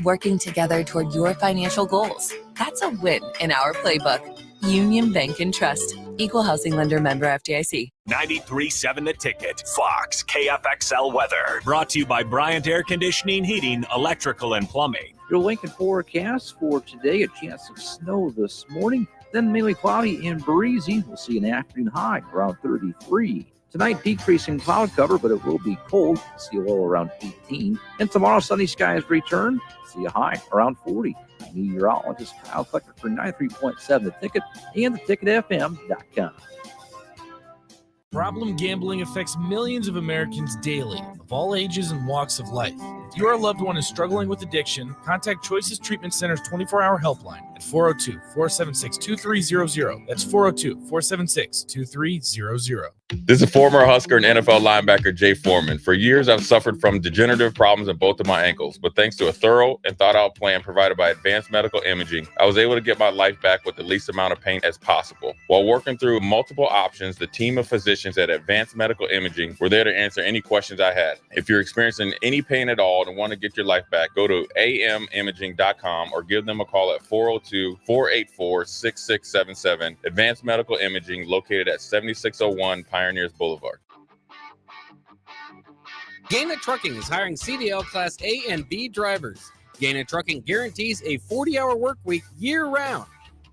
Working together toward your financial goals. That's a win in our playbook. Union Bank and Trust. Equal housing lender, member FDIC. 93.7 The Ticket. Fox KFXL weather. Brought to you by Bryant Air Conditioning, Heating, Electrical, and Plumbing. Your Lincoln forecast for today, a chance of snow this morning, then mainly cloudy and breezy. We'll see an afternoon high around 33. Tonight, decreasing cloud cover, but it will be cold. We'll see a low around 18. And tomorrow, sunny skies return. We'll see a high around 40. Meteorologist Kyle Flecker for 93.7 The Ticket and theticketfm.com. Problem gambling affects millions of Americans daily, of all ages and walks of life. If your loved one is struggling with addiction, contact Choices Treatment Center's 24-hour helpline at 402-476-2300. That's 402-476-2300. This is former Husker and NFL linebacker Jay Foreman. For years, I've suffered from degenerative problems in both of my ankles, but thanks to a thorough and thought-out plan provided by Advanced Medical Imaging, I was able to get my life back with the least amount of pain as possible. While working through multiple options, the team of physicians at Advanced Medical Imaging were there to answer any questions I had. If you're experiencing any pain at all and want to get your life back, go to amimaging.com or give them a call at 402-484-6677. Advanced Medical Imaging, located at 7601 Pioneers Boulevard. Gaina Trucking is hiring CDL Class A and B drivers. Gaina Trucking guarantees a 40-hour work week year-round,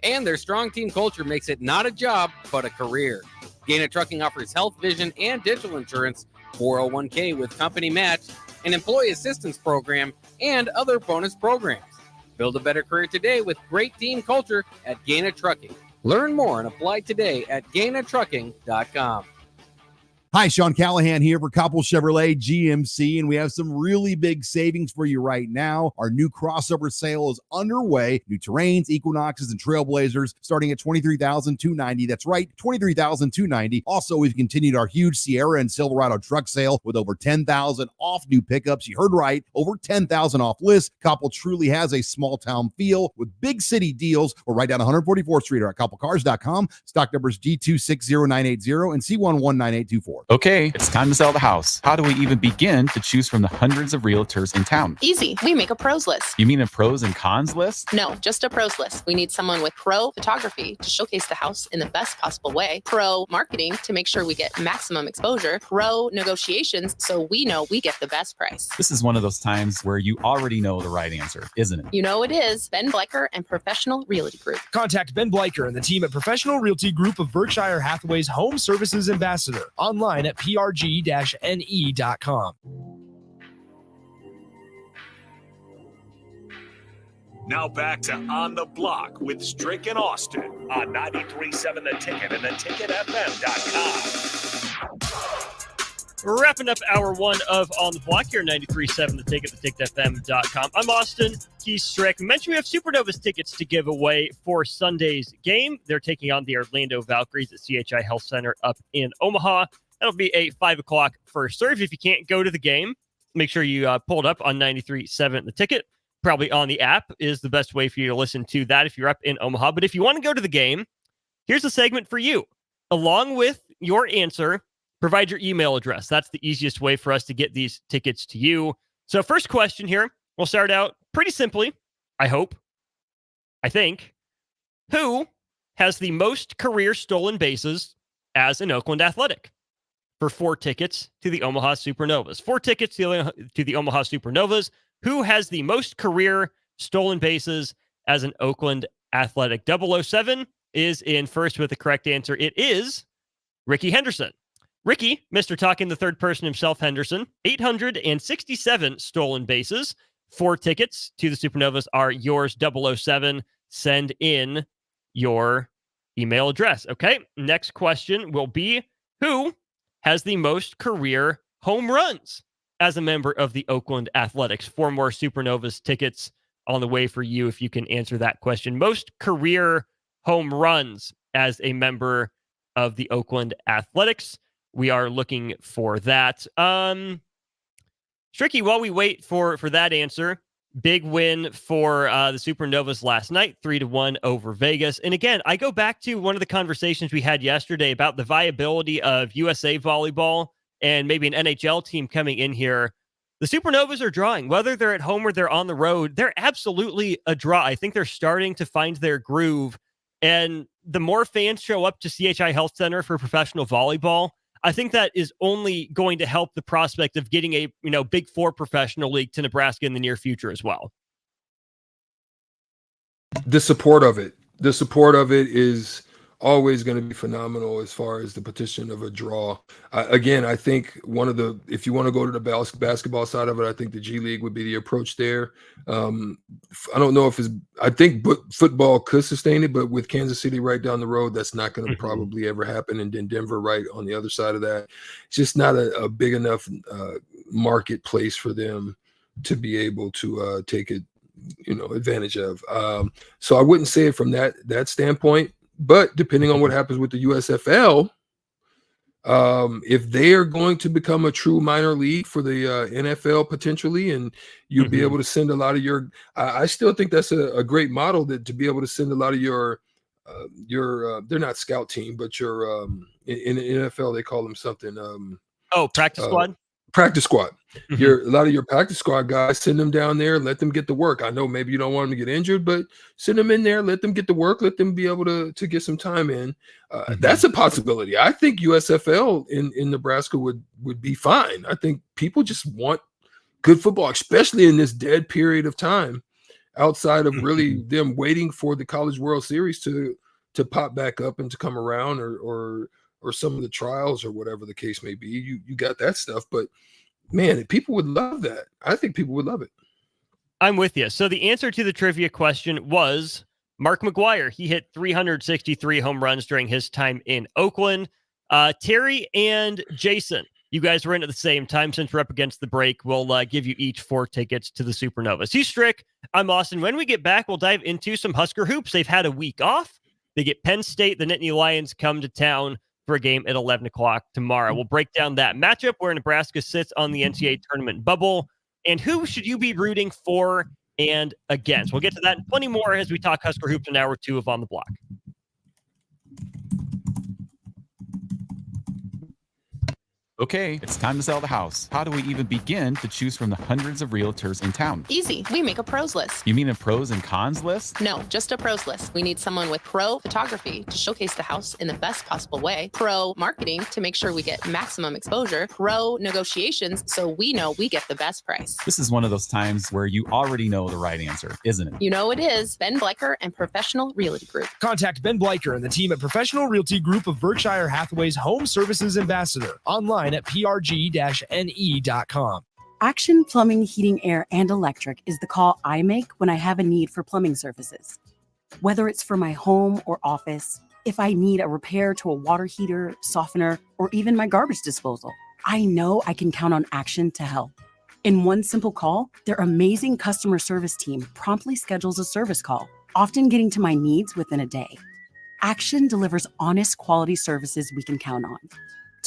and their strong team culture makes it not a job, but a career. Gaina Trucking offers health, vision, and dental insurance, 401k with company match, an employee assistance program, and other bonus programs. Build a better career today with great team culture at Gaina Trucking. Learn more and apply today at GainaTrucking.com. Hi, Sean Callahan here for Koppel Chevrolet GMC, and we have some really big savings for you right now. Our new crossover sale is underway. New Terrains, Equinoxes, and Trailblazers starting at $23,290. That's right, $23,290. Also, we've continued our huge Sierra and Silverado truck sale with over $10,000 off new pickups. You heard right, over $10,000 off list. Koppel truly has a small town feel with big city deals. We're right down 144th Street or at KoppelCars.com. Stock numbers G260980 and C119824. Okay, it's time to sell the house. How do we even begin to choose from the hundreds of realtors in town? Easy. We make a pros list. You mean a pros and cons list? No, just a pros list. We need someone with pro photography to showcase the house in the best possible way, pro marketing to make sure we get maximum exposure, pro negotiations so we know we get the best price. This is one of those times where you already know the right answer, isn't it? You know it is. Ben Bleicher and Professional Realty Group. Contact Ben Bleicher and the team at Professional Realty Group of Berkshire Hathaway's Home Services Ambassador. Online at prg-ne.com. Now back to On the Block with Strick and Austin on 93.7 The Ticket and theticketfm.com. Wrapping up hour one of On the Block here, 93.7 The Ticket, theticketfm.com. I'm Austin. He's Strick. Mention we have Supernovas tickets to give away for Sunday's game. They're taking on the Orlando Valkyries at CHI Health Center up in Omaha. That'll be a 5 o'clock first serve. If you can't go to the game, make sure you pull it up on 93.7 The Ticket. Probably on the app is the best way for you to listen to that if you're up in Omaha. But if you want to go to the game, here's a segment for you. Along with your answer, provide your email address. That's the easiest way for us to get these tickets to you. So first question here, we'll start out pretty simply, I hope, I think. Who has the most career stolen bases as an Oakland Athletic? For 4 tickets to the Omaha Supernovas. 4 tickets to the Omaha Supernovas. Who has the most career stolen bases as an Oakland Athletic? 007 is in first with the correct answer. It is Ricky Henderson. Ricky, Mr. Talking the third person himself, Henderson, 867 stolen bases. 4 tickets to the Supernovas are yours, 007. Send in your email address. Okay, next question will be, who has the most career home runs as a member of the Oakland Athletics? 4 more Supernovas tickets on the way for you if you can answer that question. Most career home runs as a member of the Oakland Athletics. We are looking for that. Stricky, while we wait for that answer, big win for the Supernovas last night, 3-1 over Vegas. And again, I go back to one of the conversations we had yesterday about the viability of USA Volleyball and maybe an NHL team coming in here. The Supernovas are drawing, whether they're at home or they're on the road. They're absolutely a draw. I think they're starting to find their groove. And the more fans show up to CHI Health Center for professional volleyball, I think that is only going to help the prospect of getting a Big Four professional league to Nebraska in the near future as well. The support of it is always going to be phenomenal as far as the petition of a draw. Again, I think if you want to go to the basketball side of it, I think the G League would be the approach there. I don't know I think football could sustain it, but with Kansas City right down the road, that's not going to probably ever happen. And then Denver right on the other side of that, it's just not a big enough marketplace for them to be able to take it, advantage of. So I wouldn't say it from that standpoint. But depending on what happens with the USFL, if they are going to become a true minor league for the NFL potentially, and you'll be able to send a lot of your, I still think that's a great model to be able to send a lot of your they're not scout team, but your in the NFL they call them something. Practice squad. Practice squad. A lot of your practice squad guys, send them down there, let them get to work. I know maybe you don't want them to get injured, but send them in there, let them get to work, let them be able to get some time in. That's a possibility. I think USFL in Nebraska would be fine. I think people just want good football, especially in this dead period of time, outside of really them waiting for the College World Series to pop back up and to come around, or some of the trials or whatever the case may be. You got that stuff, but man, people would love that. I think people would love it. I'm with you. So the answer to the trivia question was Mark McGuire. He hit 363 home runs during his time in Oakland. Terry and Jason, you guys were in at the same time. Since we're up against the break, we'll give you each 4 tickets to the Supernovas. He's Strick. I'm Austin. When we get back, we'll dive into some Husker hoops. They've had a week off. They get Penn State. The Nittany Lions come to town for a game at 11 o'clock tomorrow. We'll break down that matchup, where Nebraska sits on the NCAA tournament bubble, and who should you be rooting for and against. We'll get to that and plenty more as we talk Husker hoops in hour 2 of On the Block. Okay, it's time to sell the house. How do we even begin to choose from the hundreds of realtors in town? Easy. We make a pros list. You mean a pros and cons list? No, just a pros list. We need someone with pro photography to showcase the house in the best possible way, pro marketing to make sure we get maximum exposure, pro negotiations so we know we get the best price. This is one of those times where you already know the right answer, isn't it? You know it is. Ben Blecker and Professional Realty Group. Contact Ben Bleicher and the team at Professional Realty Group of Berkshire Hathaway's Home Services Ambassador online at prg-ne.com. Action Plumbing, Heating, Air, and Electric is the call I make when I have a need for plumbing services. Whether it's for my home or office, if I need a repair to a water heater, softener, or even my garbage disposal, I know I can count on Action to help. In one simple call, their amazing customer service team promptly schedules a service call, often getting to my needs within a day. Action delivers honest, quality services we can count on.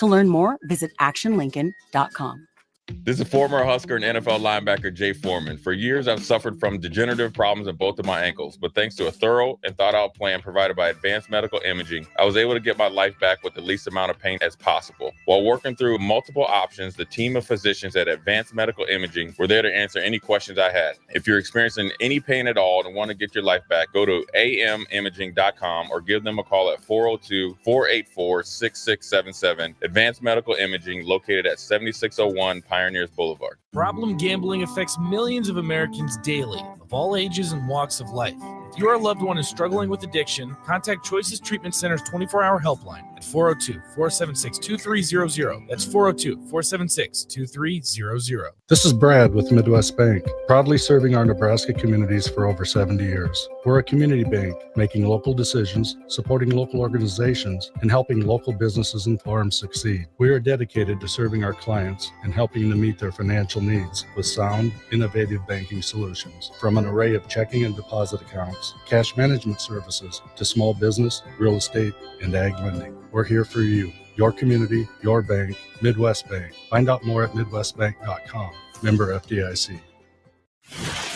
To learn more, visit actionlincoln.com. This is former Husker and NFL linebacker Jay Foreman. For years, I've suffered from degenerative problems in both of my ankles, but thanks to a thorough and thought-out plan provided by Advanced Medical Imaging, I was able to get my life back with the least amount of pain as possible. While working through multiple options, the team of physicians at Advanced Medical Imaging were there to answer any questions I had. If you're experiencing any pain at all and want to get your life back, go to amimaging.com or give them a call at 402-484-6677. Advanced Medical Imaging, located at 7601 Pioneers Boulevard. Problem gambling affects millions of Americans daily, of all ages and walks of life. If your loved one is struggling with addiction, contact Choices Treatment Center's 24-hour helpline at 402-476-2300. That's 402-476-2300. This is Brad with Midwest Bank, proudly serving our Nebraska communities for over 70 years. We're a community bank, making local decisions, supporting local organizations, and helping local businesses and farms succeed. We are dedicated to serving our clients and helping them meet their financial needs with sound, innovative banking solutions. From an array of checking and deposit accounts, cash management services, to small business, real estate, and ag lending. We're here for you, your community, your bank, Midwest Bank. Find out more at midwestbank.com. Member FDIC.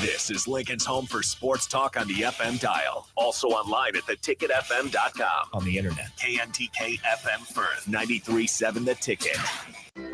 This is Lincoln's home for sports talk on the FM dial. Also online at theticketfm.com. On the internet, KNTK FM Firth, 93.7 The Ticket.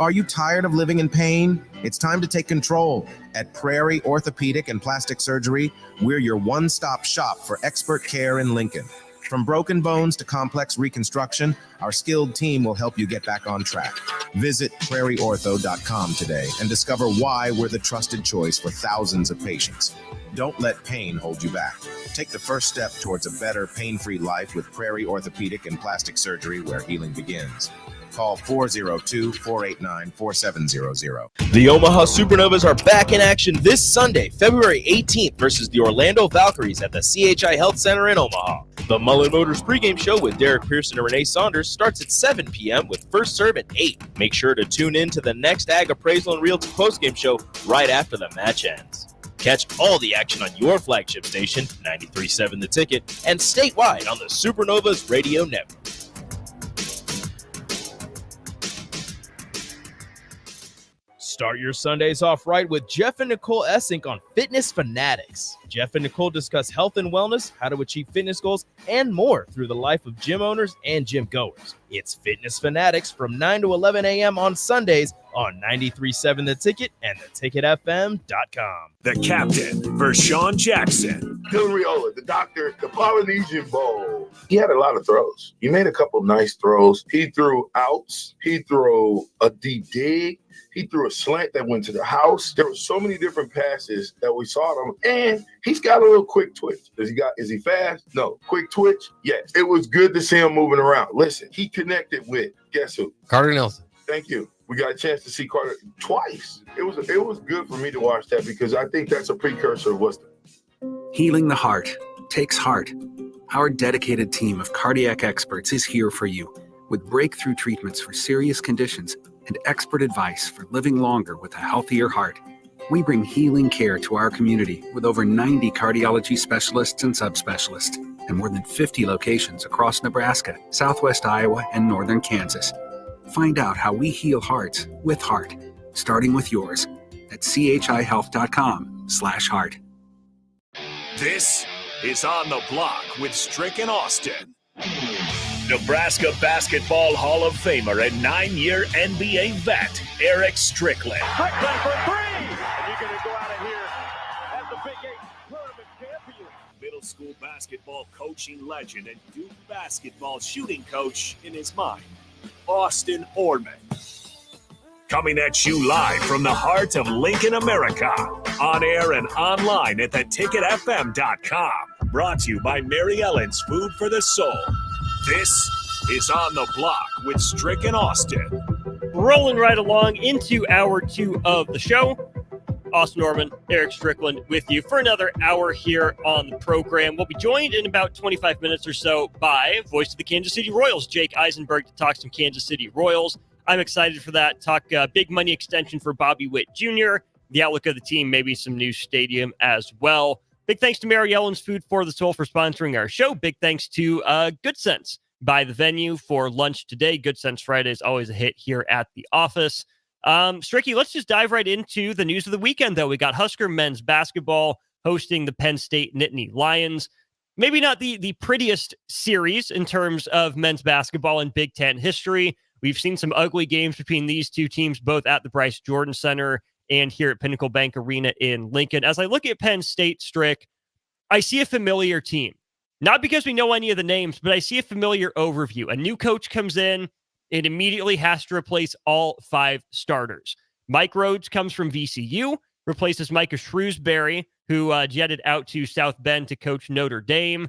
Are you tired of living in pain? It's time to take control. At Prairie Orthopedic and Plastic Surgery, we're your one-stop shop for expert care in Lincoln. From broken bones to complex reconstruction, our skilled team will help you get back on track. Visit prairieortho.com today and discover why we're the trusted choice for thousands of patients. Don't let pain hold you back. Take the first step towards a better, pain-free life with Prairie Orthopedic and Plastic Surgery, where healing begins. Call 402-489-4700. The Omaha Supernovas are back in action this Sunday, February 18th versus the Orlando Valkyries at the CHI Health Center in Omaha. The Mullen Motors pregame show with Derek Pearson and Renee Saunders starts at 7 p.m. with first serve at 8. Make sure to tune in to the next Ag Appraisal and Realty postgame show right after the match ends. Catch all the action on your flagship station, 93.7 The Ticket, and statewide on the Supernovas Radio Network. Start your Sundays off right with Jeff and Nicole Essink on Fitness Fanatics. Jeff and Nicole discuss health and wellness, how to achieve fitness goals, and more through the life of gym owners and gym goers. It's Fitness Fanatics from 9 to 11 a.m. on Sundays on 93.7 The Ticket and theticketfm.com. The captain, Vershawn Jackson. Riola, the doctor, the Polynesian Bowl. He had a lot of throws. He made a couple nice throws. He threw outs. He threw a deep dig. He threw a slant that went to the house. There were so many different passes that we saw him, and he's got a little quick twitch. Is he fast? No. Quick twitch? Yes. It was good to see him moving around. Listen, he connected with, guess who? Carter Nelson. Thank you. We got a chance to see Carter twice. It was good for me to watch that because I think that's a precursor of what's Healing the heart takes heart. Our dedicated team of cardiac experts is here for you with breakthrough treatments for serious conditions and expert advice for living longer with a healthier heart. We bring healing care to our community with over 90 cardiology specialists and subspecialists and more than 50 locations across Nebraska, southwest Iowa, and northern Kansas. Find out how we heal hearts with heart, starting with yours at chihealth.com/heart. This is On the Block with Strick and Austin. Nebraska Basketball Hall of Famer and 9-year NBA vet, Erick Strickland. Strickland for three! And you're going to go out of here as the Big 8 tournament champion. Middle school basketball coaching legend and Duke basketball shooting coach in his mind, Austin Orman. Coming at you live from the heart of Lincoln, America. On air and online at theticketfm.com. Brought to you by Mary Ellen's Food for the Soul. This is On the Block with Strick and Austin. Rolling right along into hour 2 of the show. Austin Norman, Erick Strickland with you for another hour here on the program. We'll be joined in about 25 minutes or so by voice of the Kansas City Royals, Jake Eisenberg, to talk some Kansas City Royals. I'm excited for that. Talk big money extension for Bobby Witt Jr., the outlook of the team, maybe some new stadium as well. Big thanks to Mary Ellen's Food for the Soul for sponsoring our show. Big thanks to Good Sense by the Venue for lunch today. Good Sense Friday is always a hit here at the office. Stricky, let's just dive right into the news of the weekend, though. We got Husker men's basketball hosting the Penn State Nittany Lions. Maybe not the prettiest series in terms of men's basketball in Big Ten history. We've seen some ugly games between these two teams, both at the Bryce Jordan Center and here at Pinnacle Bank Arena in Lincoln. As I look at Penn State, Strick, I see a familiar team. Not because we know any of the names, but I see a familiar overview. A new coach comes in and immediately has to replace all 5 starters. Mike Rhodes comes from VCU, replaces Micah Shrewsbury, who jetted out to South Bend to coach Notre Dame.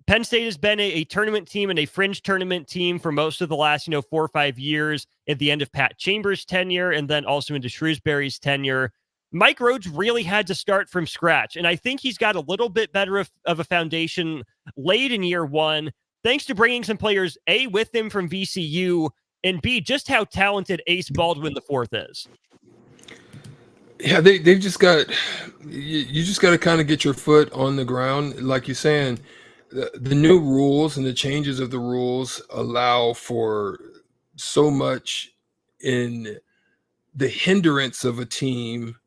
Penn State has been a tournament team and a fringe tournament team for most of the last, 4 or 5 years at the end of Pat Chambers' tenure and then also into Shrewsbury's tenure. Mike Rhodes really had to start from scratch, and I think he's got a little bit better of a foundation laid in year one, thanks to bringing some players, A, with him from VCU, and B, just how talented Ace Baldwin IV is. Yeah, they've just got, you just got to kind of get your foot on the ground. Like you're saying, the new rules and the changes of the rules allow for so much in the hindrance of a team,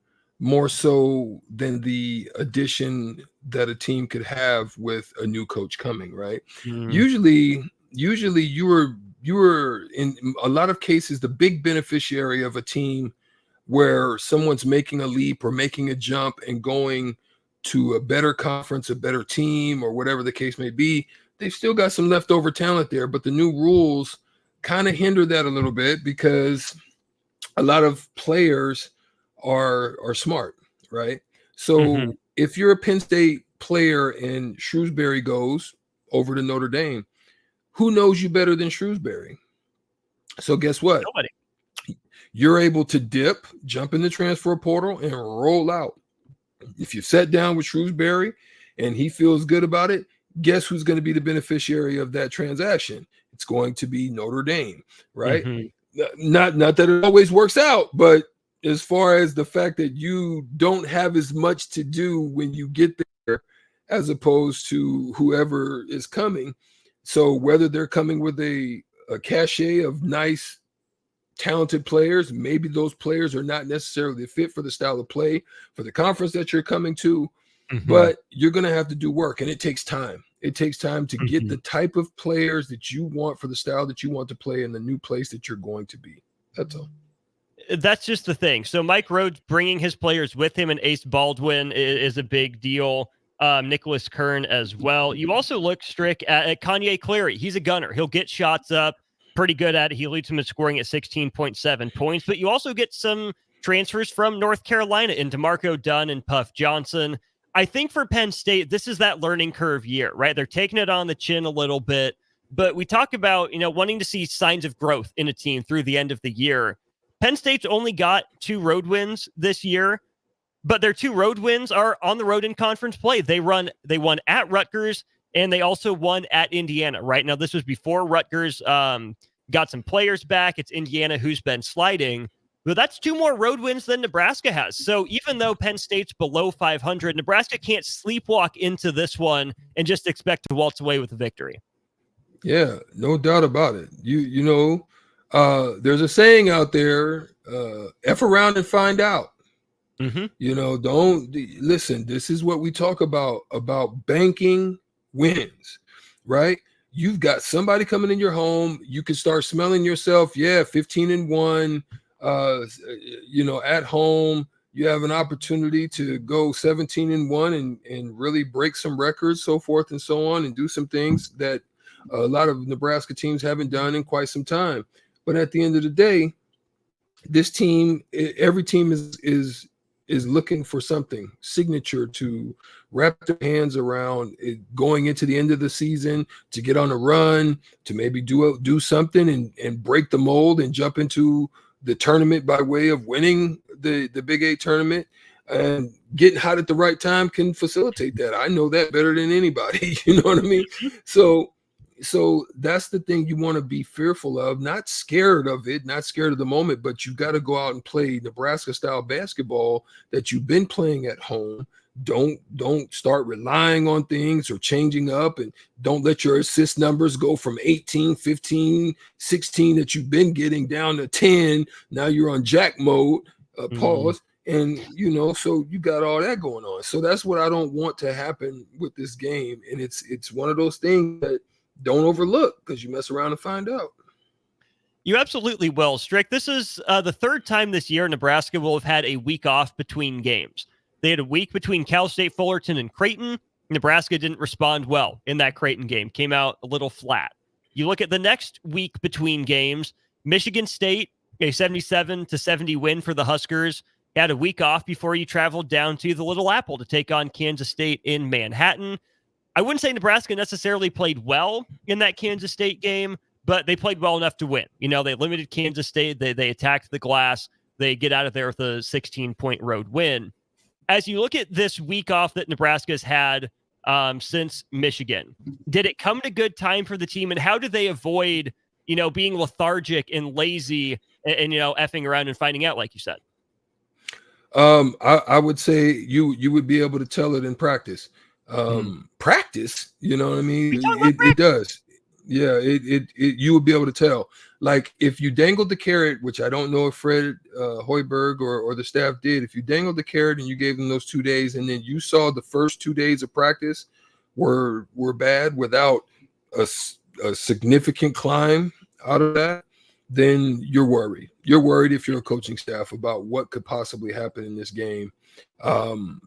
more so than the addition that a team could have with a new coach coming, right? Usually you were in a lot of cases the big beneficiary of a team where someone's making a leap or making a jump and going to a better conference, a better team, or whatever the case may be. They've still got some leftover talent there, but the new rules kind of hinder that a little bit because a lot of players are smart, right? So if you're a Penn State player and Shrewsbury goes over to Notre Dame, who knows you better than Shrewsbury? So guess what? Nobody. You're able to dip, jump in the transfer portal, and roll out. If you sat down with Shrewsbury and he feels good about it, guess who's going to be the beneficiary of that transaction? It's going to be Notre Dame, right? Not that it always works out, but as far as the fact that you don't have as much to do when you get there as opposed to whoever is coming. So whether they're coming with a cachet of nice, talented players, maybe those players are not necessarily fit for the style of play for the conference that you're coming to, but you're going to have to do work, and it takes time. It takes time to get the type of players that you want for the style that you want to play in the new place that you're going to be. That's all. That's just the thing. So Mike Rhodes bringing his players with him and Ace Baldwin is a big deal. Nicholas Kern as well. You also look, Strick, at Kanye Clary. He's a gunner. He'll get shots up. Pretty good at it. He leads him in scoring at 16.7 points. But you also get some transfers from North Carolina into DeMarco Dunn and Puff Johnson. I think for Penn State, this is that learning curve year, right? They're taking it on the chin a little bit. But we talk about, wanting to see signs of growth in a team through the end of the year. Penn State's only got 2 road wins this year, but their 2 road wins are on the road in conference play. They won at Rutgers, and they also won at Indiana. Right now, this was before Rutgers got some players back. It's Indiana who's been sliding. But that's 2 more road wins than Nebraska has. So even though Penn State's below 500, Nebraska can't sleepwalk into this one and just expect to waltz away with a victory. Yeah, no doubt about it. There's a saying out there, F around and find out. Don't listen. This is what we talk about banking wins, right? You've got somebody coming in your home. You can start smelling yourself. 15-1, at home. You have an opportunity to go 17-1 and really break some records, so forth and so on, and do some things that a lot of Nebraska teams haven't done in quite some time. But at the end of the day, this team, every team is looking for something signature to wrap their hands around it, going into the end of the season, to get on a run, to maybe do something and break the mold and jump into the tournament by way of winning the Big 8 tournament. And getting hot at the right time can facilitate that. I know that better than anybody. You know what I mean? So that's the thing you want to be fearful of, not scared of it, not scared of the moment, but you've got to go out and play Nebraska style basketball that you've been playing at home, Don't start relying on things or changing up, and don't let your assist numbers go from 18, 15, 16 that you've been getting down to 10. Now you're on jack mode, pause. And, so you got all that going on. So that's what I don't want to happen with this game. And it's one of those things that don't overlook, because you mess around and find out. You absolutely will, Strick. This is the third time this year Nebraska will have had a week off between games. They had a week between Cal State Fullerton and Creighton. Nebraska didn't respond well in that Creighton game, came out a little flat. You look at the next week between games, Michigan State, a 77-70 win for the Huskers, had a week off before you traveled down to the Little Apple to take on Kansas State in Manhattan. I wouldn't say Nebraska necessarily played well in that Kansas State game, but they played well enough to win. They limited Kansas State. They attacked the glass. They get out of there with a 16-point road win. As you look at this week off that Nebraska's had since Michigan, did it come to good time for the team? And how did they avoid, being lethargic and lazy and effing around and finding out, like you said? I would say you would be able to tell it in practice. Practice, you know what I mean? It does. Yeah, it you would be able to tell. Like, if you dangled the carrot, which I don't know if Fred Hoiberg or the staff did, if you dangled the carrot and you gave them those 2 days, and then you saw the first 2 days of practice were bad without a significant climb out of that, then you're worried. You're worried if you're a coaching staff about what could possibly happen in this game.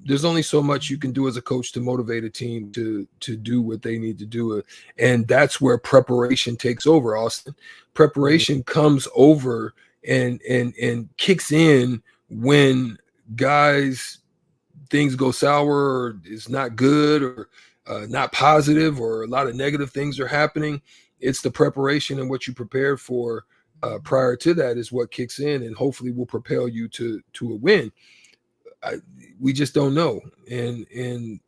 There's only so much you can do as a coach to motivate a team to do what they need to do. And that's where preparation takes over, Austin. Preparation comes over and kicks in when things go sour, or it's not good, or not positive, or a lot of negative things are happening. It's the preparation and what you prepared for prior to that is what kicks in, and hopefully will propel you to a win. We just don't know. And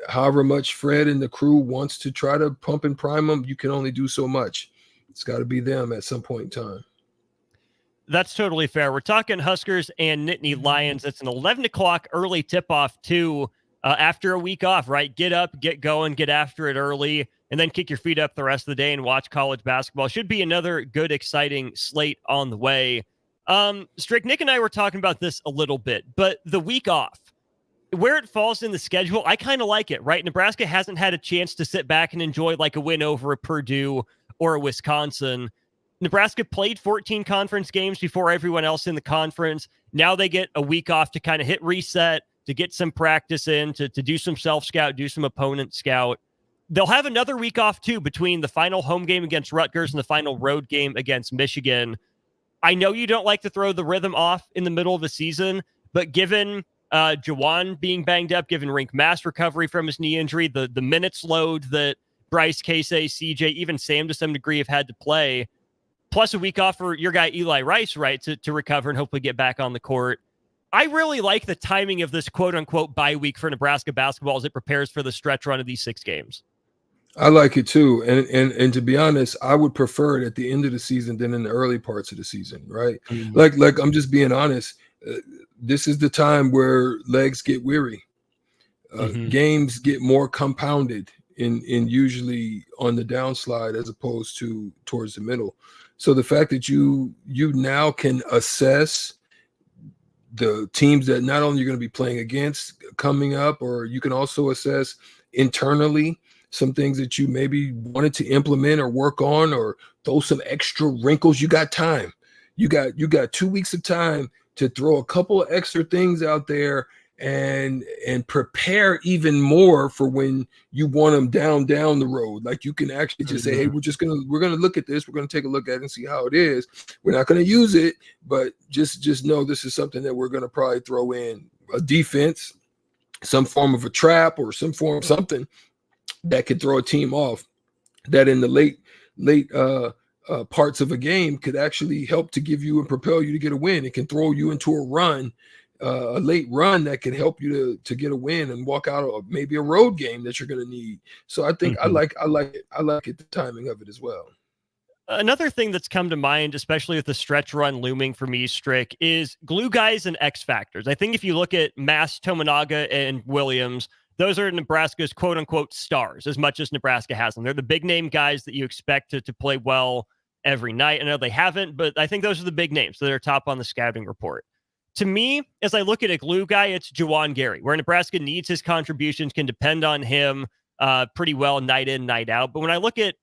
however much Fred and the crew wants to try to pump and prime them, you can only do so much. It's got to be them at some point in time. That's totally fair. We're talking Huskers and Nittany Lions. It's an 11 o'clock early tip-off too, after a week off, right? Get up, get going, get after it early, and then kick your feet up the rest of the day and watch college basketball. Should be another good, exciting slate on the way. Strick, Nick and I were talking about this a little bit, but the week off, where it falls in the schedule, I kind of like it, right? Nebraska hasn't had a chance to sit back and enjoy like a win over a Purdue or a Wisconsin. Nebraska played 14 conference games before everyone else in the conference. Now they get a week off to kind of hit reset, to get some practice in, to do some self-scout, do some opponent scout. They'll have another week off too between the final home game against Rutgers and the final road game against Michigan. I know you don't like to throw the rhythm off in the middle of the season, but given Jawan being banged up, given Rink Mass recovery from his knee injury, the minutes load that Bryce, Casey, CJ, even Sam to some degree have had to play, plus a week off for your guy Eli Rice, right, to recover and hopefully get back on the court. I really like the timing of this quote-unquote bye week for Nebraska basketball as it prepares for the stretch run of these 6 games. I like it too. And to be honest, I would prefer it at the end of the season than in the early parts of the season, right? Mm-hmm. Like I'm just being honest. This is the time where legs get weary. Games get more compounded in usually on the downslide as opposed to towards the middle. So the fact that you now can assess the teams that not only you're going to be playing against coming up, or you can also assess internally some things that you maybe wanted to implement or work on, or throw some extra wrinkles. You got time. You got 2 weeks of time to throw a couple of extra things out there and prepare even more for when you want them down the road. Like, you can actually just say, hey, we're gonna look at this. We're gonna take a look at it and see how it is. We're not gonna use it, but just know this is something that we're gonna probably throw in a defense, some form of a trap, or some form of something that could throw a team off, that in the late parts of a game could actually help to give you and propel you to get a win. It can throw you into a run, a late run that can help you to get a win and walk out of maybe a road game that you're going to need. So I think I like it, the timing of it as well. Another thing that's come to mind, especially with the stretch run looming for me, Strick, is glue guys and X factors. I think if you look at Mass, Tominaga, and Williams, those are Nebraska's quote-unquote stars, as much as Nebraska has them. They're the big-name guys that you expect to play well every night. I know they haven't, but I think those are the big names that are top on the scouting report. To me, as I look at a glue guy, it's Juwan Gary, where Nebraska needs his contributions, can depend on him pretty well night in, night out. But when I look at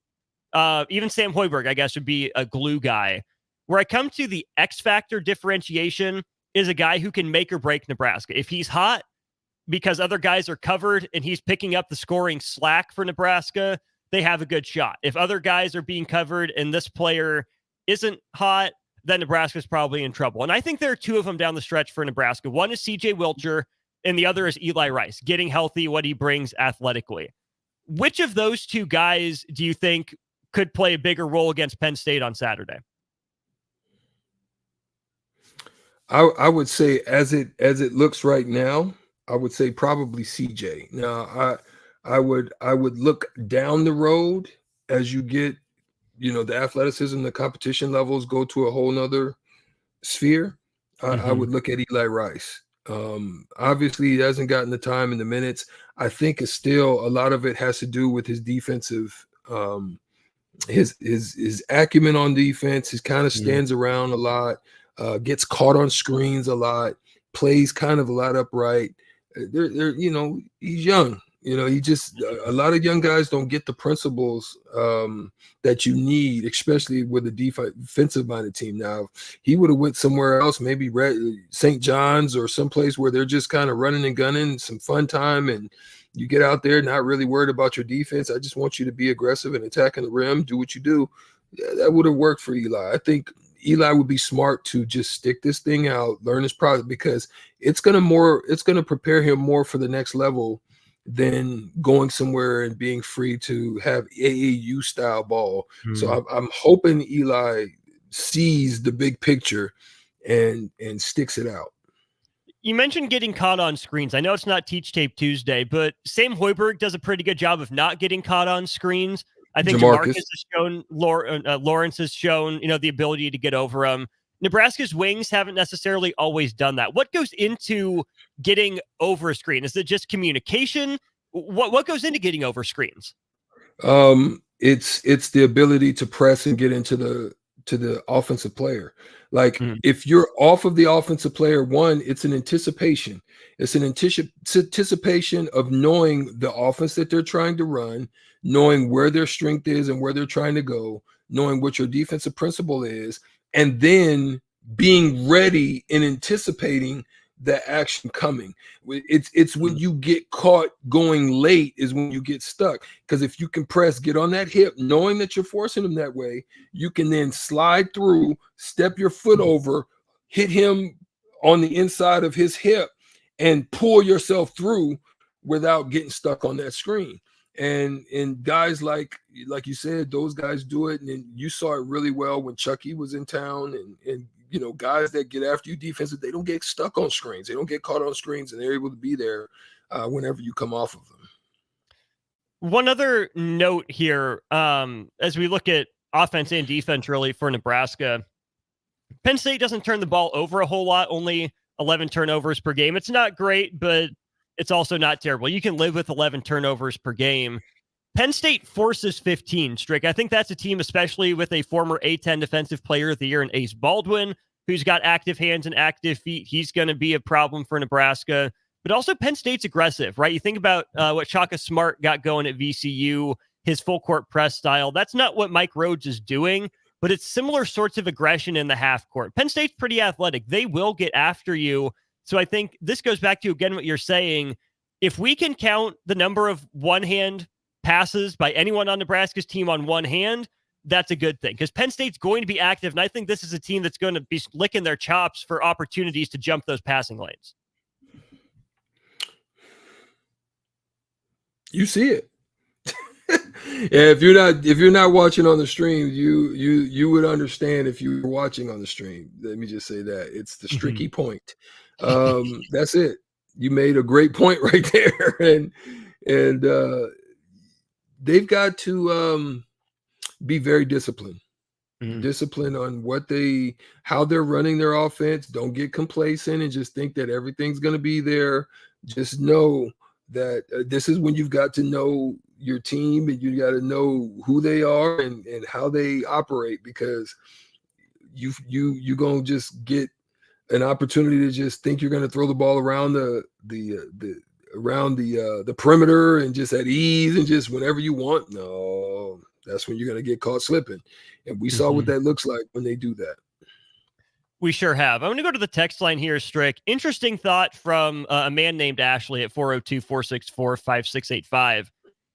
even Sam Hoiberg, I guess, would be a glue guy. Where I come to the X factor differentiation is a guy who can make or break Nebraska. If he's hot because other guys are covered and he's picking up the scoring slack for Nebraska, they have a good shot. If other guys are being covered and this player isn't hot, then Nebraska's probably in trouble. And I think there are two of them down the stretch for Nebraska. One is CJ Wilcher and the other is Eli Rice, getting healthy, what he brings athletically. Which of those two guys do you think could play a bigger role against Penn State on Saturday? I would say as it looks right now, I would say probably CJ. Now I would look down the road as you get, the athleticism, the competition levels go to a whole nother sphere. I would look at Eli Rice. Obviously he hasn't gotten the time and the minutes. I think it's still a lot of it has to do with his defensive his acumen on defense. He kind of stands around a lot, gets caught on screens a lot, plays kind of a lot upright. They're he's young. He just a lot of young guys don't get the principles that you need, especially with a defensive-minded team. Now, he would have went somewhere else, maybe St. John's or someplace where they're just kind of running and gunning, some fun time, and you get out there not really worried about your defense. I just want you to be aggressive and attacking the rim, do what you do. That would have worked for Eli. I think Eli would be smart to just stick this thing out, learn his product, because it's going to prepare him more for the next level than going somewhere and being free to have AAU style ball. So I'm hoping Eli sees the big picture and sticks it out. You mentioned getting caught on screens. I know it's not Teach Tape Tuesday, but Sam Hoiberg does a pretty good job of not getting caught on screens. I think Jamarcus has shown, Lawrence has shown, the ability to get over them. Nebraska's wings haven't necessarily always done that. What goes into getting over a screen? Is it just communication? What goes into getting over screens? It's the ability to press and get into the offensive player. Like if you're off of the offensive player, one, it's an anticipation. It's an anticipation of knowing the offense that they're trying to run, knowing where their strength is and where they're trying to go, knowing what your defensive principle is, and then being ready and anticipating the action coming. It's when you get caught going late is when you get stuck. Because if you can press, get on that hip, knowing that you're forcing him that way, you can then slide through, step your foot over, hit him on the inside of his hip, and pull yourself through without getting stuck on that screen. And guys like you said, those guys do it, and you saw it really well when Chucky was in town, and guys that get after you defensive, they don't get stuck on screens, they don't get caught on screens, and they're able to be there whenever you come off of them. One other note here, as we look at offense and defense really for Nebraska, Penn State doesn't turn the ball over a whole lot, only 11 turnovers per game. It's not great, but it's also not terrible. You can live with 11 turnovers per game. Penn State forces 15, Strick. I think that's a team, especially with a former A-10 Defensive Player of the Year in Ace Baldwin, who's got active hands and active feet. He's going to be a problem for Nebraska. But also Penn State's aggressive, right? You think about what Shaka Smart got going at VCU, his full court press style. That's not what Mike Rhodes is doing, but it's similar sorts of aggression in the half court. Penn State's pretty athletic. They will get after you. So I think this goes back to, again, what you're saying. If we can count the number of one-hand passes by anyone on Nebraska's team on one hand, that's a good thing, because Penn State's going to be active, and I think this is a team that's going to be licking their chops for opportunities to jump those passing lanes. You see it. If you're not watching on the stream, you would understand if you were watching on the stream. Let me just say that it's the Stricky point. That's it. You made a great point right there, and they've got to be very disciplined. Discipline on how they're running their offense. Don't get complacent and just think that everything's going to be there. Just know that this is when you've got to know your team and you got to know who they are and how they operate, because you're going to just get an opportunity to just think you're going to throw the ball around the perimeter and just at ease and just whenever you want. No, that's when you're going to get caught slipping. And we saw what that looks like when they do that. We sure have. I'm going to go to the text line here, Strick. Interesting thought from a man named Ashley at 402-464-5685.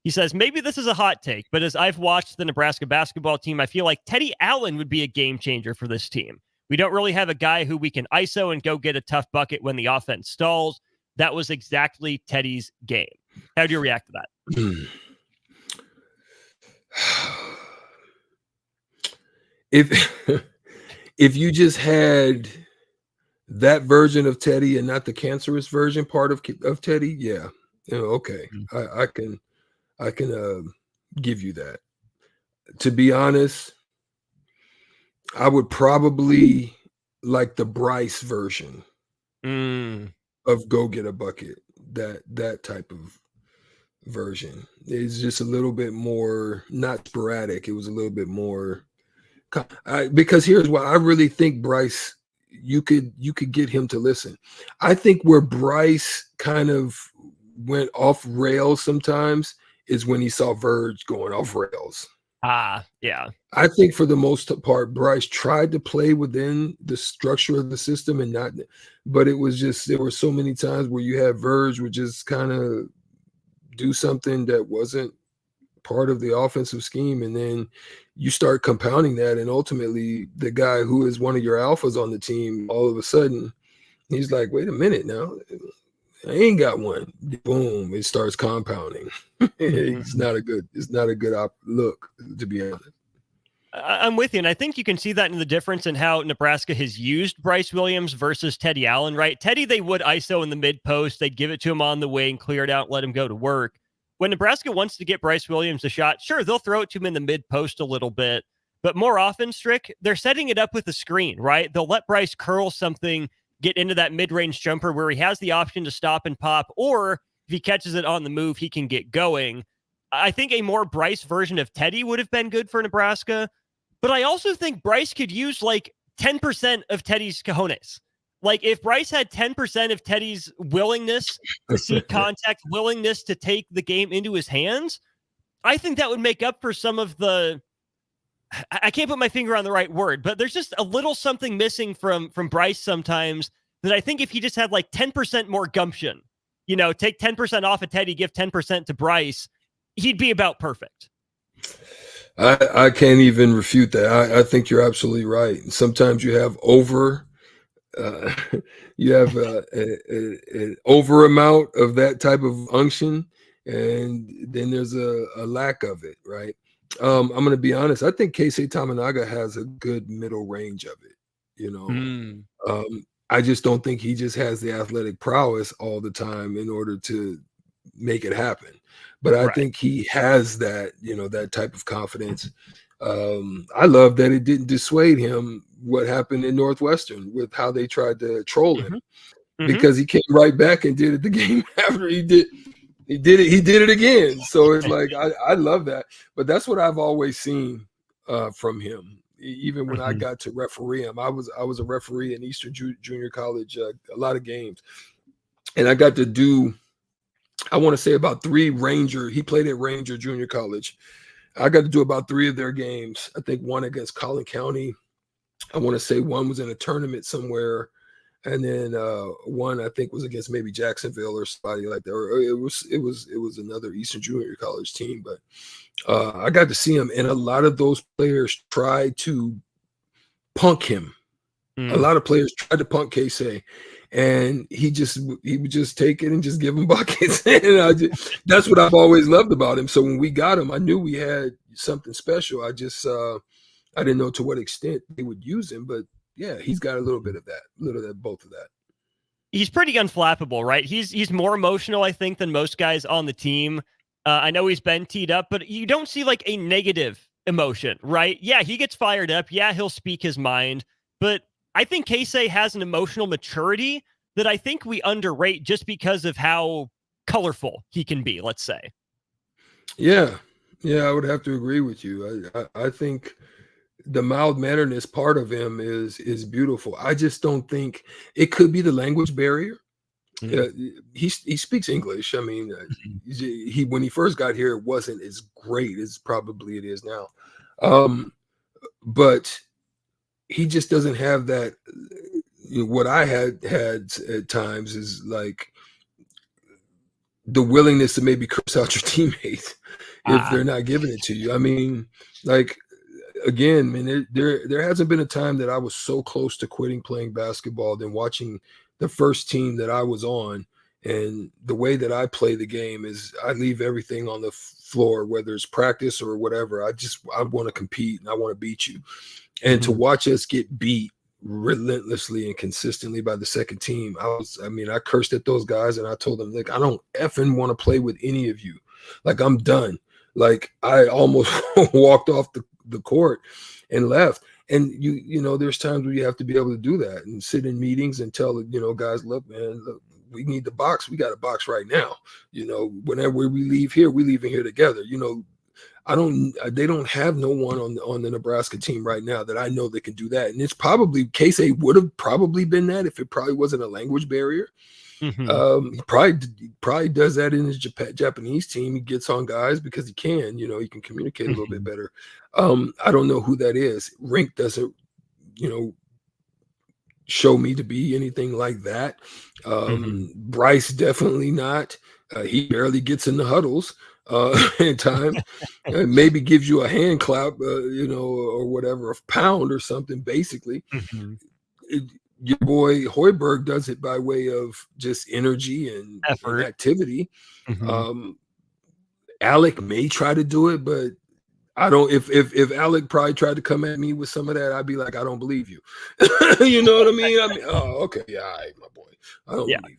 He says, maybe this is a hot take, but as I've watched the Nebraska basketball team, I feel like Teddy Allen would be a game changer for this team. We don't really have a guy who we can ISO and go get a tough bucket when the offense stalls. That was exactly Teddy's game. How do you react to that? If you just had that version of Teddy and not the cancerous version part of Teddy, yeah, okay, I can give you that. To be honest, I would probably like the Bryce version of go get a bucket. That type of version is just a little bit more not sporadic. It was a little bit more. Because here's why I really think Bryce, you could get him to listen. I think where Bryce kind of went off rails sometimes is when he saw Verge going off rails. Yeah. I think for the most part, Bryce tried to play within the structure of the system but it was just, there were so many times where you had Verge would just kind of do something that wasn't part of the offensive scheme, and then you start compounding that, and ultimately the guy who is one of your alphas on the team, all of a sudden he's like, wait a minute now, I ain't got one. Boom, it starts compounding. It's not a good look, to be honest. I'm with you, and I think you can see that in the difference in how Nebraska has used Bryce Williams versus Teddy Allen, right? Teddy, they would ISO in the mid post, they'd give it to him on the wing, clear it out, let him go to work. When Nebraska wants to get Bryce Williams a shot, sure, they'll throw it to him in the mid-post a little bit. But more often, Strick, they're setting it up with a screen, right? They'll let Bryce curl something, get into that mid-range jumper where he has the option to stop and pop, or if he catches it on the move, he can get going. I think a more Bryce version of Teddy would have been good for Nebraska. But I also think Bryce could use like 10% of Teddy's cojones. Like if Bryce had 10% of Teddy's willingness to seek contact, willingness to take the game into his hands, I think that would make up for some of the, I can't put my finger on the right word, but there's just a little something missing from Bryce sometimes that I think if he just had like 10% more gumption, take 10% off of Teddy, give 10% to Bryce, he'd be about perfect. I can't even refute that. I think you're absolutely right. Sometimes you have an over amount of that type of unction, and then there's a lack of it, right? I'm going to be honest. I think Keisei Tamanaga has a good middle range of it. I just don't think he just has the athletic prowess all the time in order to make it happen. But I think he has that, that type of confidence. I love that it didn't dissuade him what happened in Northwestern with how they tried to troll him, because he came right back and did it the game after he did it again. So it's like, I love that. But that's what I've always seen from him. Even when I got to referee him, I was a referee in Eastern Junior College, a lot of games. And I got to do, I want to say about 3 Ranger. He played at Ranger Junior College. I got to do about 3 of their games. I think one against Collin County. I want to say one was in a tournament somewhere. And then one I think was against maybe Jacksonville or somebody like that. Or it was another Eastern Junior College team. But I got to see him, and a lot of those players tried to punk him. A lot of players tried to punk Keisei, and he would just take it and just give him buckets. And that's what I've always loved about him. So when we got him, I knew we had something special. I just I didn't know to what extent they would use him, but yeah, he's got a little bit of that, both of that. He's pretty unflappable, right? He's more emotional, I think, than most guys on the team. I know he's been teed up, but you don't see like a negative emotion, right? Yeah, he gets fired up. Yeah, he'll speak his mind. But I think Casey has an emotional maturity that I think we underrate just because of how colorful he can be, let's say. Yeah, I would have to agree with you. I think the mild manneredness part of him is beautiful. I just don't think it could be the language barrier. He speaks English. I mean, he when he first got here, it wasn't as great as probably it is now. But he just doesn't have that. What I had at times is like the willingness to maybe curse out your teammate if they're not giving it to you. I mean, like, again, man, there hasn't been a time that I was so close to quitting playing basketball than watching the first team that I was on. And the way that I play the game is I leave everything on the floor, whether it's practice or whatever. I want to compete and I want to beat you. And to watch us get beat relentlessly and consistently by the second team, I cursed at those guys and I told them, like, I don't effing want to play with any of you. Like, I'm done. Like, I almost walked off the court and left. And you know, there's times where you have to be able to do that and sit in meetings and tell, guys, look, man, look, we need the box. We got a box right now. Whenever we leave here, we leaving here together. They don't have no one on the Nebraska team right now that I know that can do that. And it's probably Casey would have probably been that if it probably wasn't a language barrier. He probably does that in his Japanese team. He gets on guys because he can, he can communicate a little bit better. I don't know who that is. Rink doesn't, show me to be anything like that. Bryce definitely not. He barely gets in the huddles in time. Maybe gives you a hand clap, or whatever, a pound or something, basically. Your boy Hoiberg does it by way of just energy and effort, and activity. Alec may try to do it, but I don't. If Alec probably tried to come at me with some of that, I'd be like, I don't believe you. You know what I mean? Oh, okay, yeah, all right, my boy, I don't believe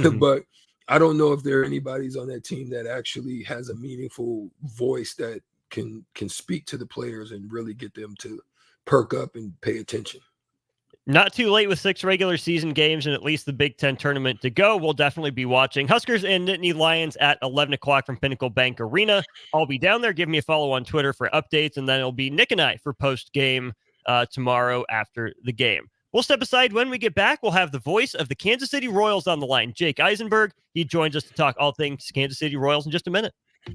you. But I don't know if there are anybody's on that team that actually has a meaningful voice that can speak to the players and really get them to perk up and pay attention. Not too late with 6 regular season games and at least the Big Ten tournament to go. We'll definitely be watching Huskers and Nittany Lions at 11 o'clock from Pinnacle Bank Arena. I'll be down there. Give me a follow on Twitter for updates, and then it'll be Nick and I for post-game tomorrow after the game. We'll step aside. When we get back, we'll have the voice of the Kansas City Royals on the line, Jake Eisenberg. He joins us to talk all things Kansas City Royals in just a minute.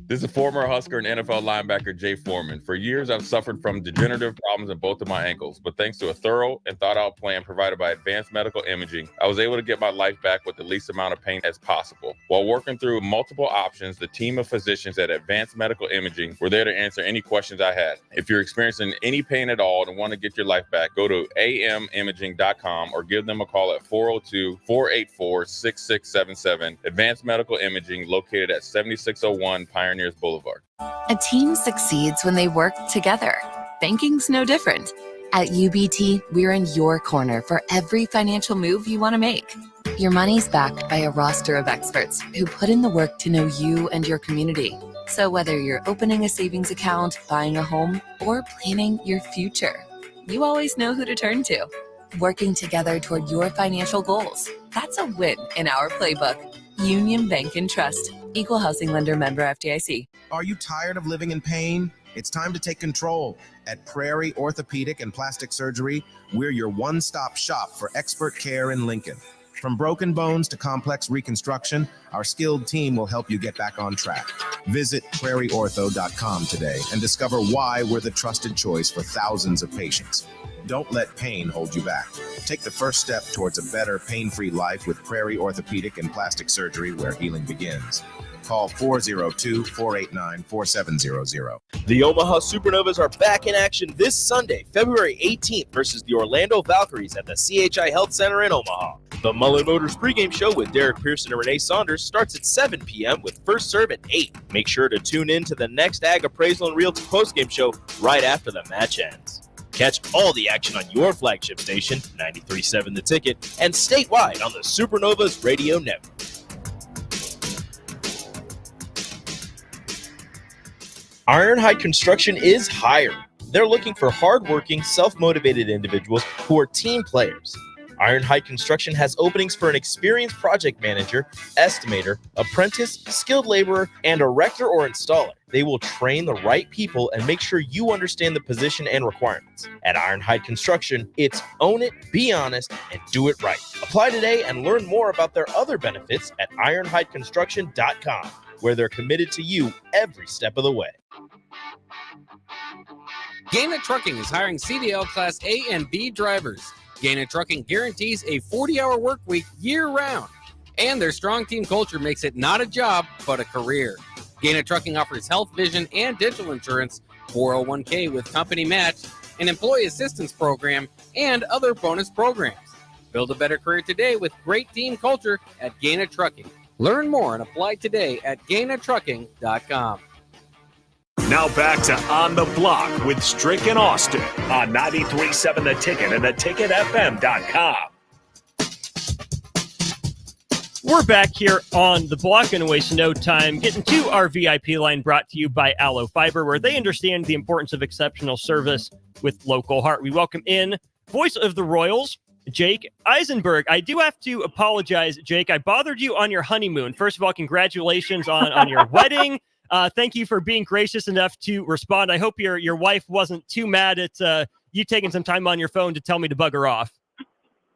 This is former Husker and NFL linebacker Jay Foreman. For years, I've suffered from degenerative problems in both of my ankles, but thanks to a thorough and thought-out plan provided by Advanced Medical Imaging, I was able to get my life back with the least amount of pain as possible. While working through multiple options, the team of physicians at Advanced Medical Imaging were there to answer any questions I had. If you're experiencing any pain at all and want to get your life back, go to amimaging.com or give them a call at 402-484-6677. Advanced Medical Imaging, located at 7601 Pioneers Boulevard. A team succeeds when they work together. Banking's no different. At UBT, we're in your corner for every financial move you want to make. Your money's backed by a roster of experts who put in the work to know you and your community. So whether you're opening a savings account, buying a home, or planning your future, you always know who to turn to. Working together toward your financial goals. That's a win in our playbook. Union Bank and Trust. Equal housing lender, member FDIC. Are you tired of living in pain? It's time to take control. At Prairie Orthopedic and Plastic Surgery, we're your one-stop shop for expert care in Lincoln. From broken bones to complex reconstruction, our skilled team will help you get back on track. Visit prairieortho.com today and discover why we're the trusted choice for thousands of patients. Don't let pain hold you back. Take the first step towards a better, pain-free life with Prairie Orthopedic and Plastic Surgery, where healing begins. Call 402-489-4700. The Omaha Supernovas are back in action this Sunday, February 18th versus the Orlando Valkyries at the CHI Health Center in Omaha. The Mullen Motors pregame show with Derek Pearson and Renee Saunders starts at 7 p.m. with first serve at 8. Make sure to tune in to the next Ag Appraisal and Realty postgame show right after the match ends. Catch all the action on your flagship station, 93.7 The Ticket, and statewide on the Supernovas Radio Network. Ironhide Construction is hiring. They're looking for hardworking, self-motivated individuals who are team players. Ironhide Construction has openings for an experienced project manager, estimator, apprentice, skilled laborer, and erector or installer. They will train the right people and make sure you understand the position and requirements. At Ironhide Construction, it's own it, be honest, and do it right. Apply today and learn more about their other benefits at ironhideconstruction.com, where they're committed to you every step of the way. Gaina Trucking is hiring CDL Class A and B drivers. Gaina Trucking guarantees a 40-hour work week year-round. And their strong team culture makes it not a job, but a career. Gaina Trucking offers health, vision, and dental insurance, 401k with company match, an employee assistance program, and other bonus programs. Build a better career today with great team culture at Gaina Trucking. Learn more and apply today at GainaTrucking.com. Now back to On the Block with Strick and Austin on 93.7 The Ticket and theticketfm.com. We're back here on The Block and waste no time getting to our VIP line brought to you by Aloe Fiber, where they understand the importance of exceptional service with local heart. We welcome in voice of the Royals, Jake Eisenberg. I do have to apologize, Jake. I bothered you on your honeymoon. First of all, congratulations on your wedding. Thank you for being gracious enough to respond. I hope your wife wasn't too mad at you taking some time on your phone to tell me to bug her off.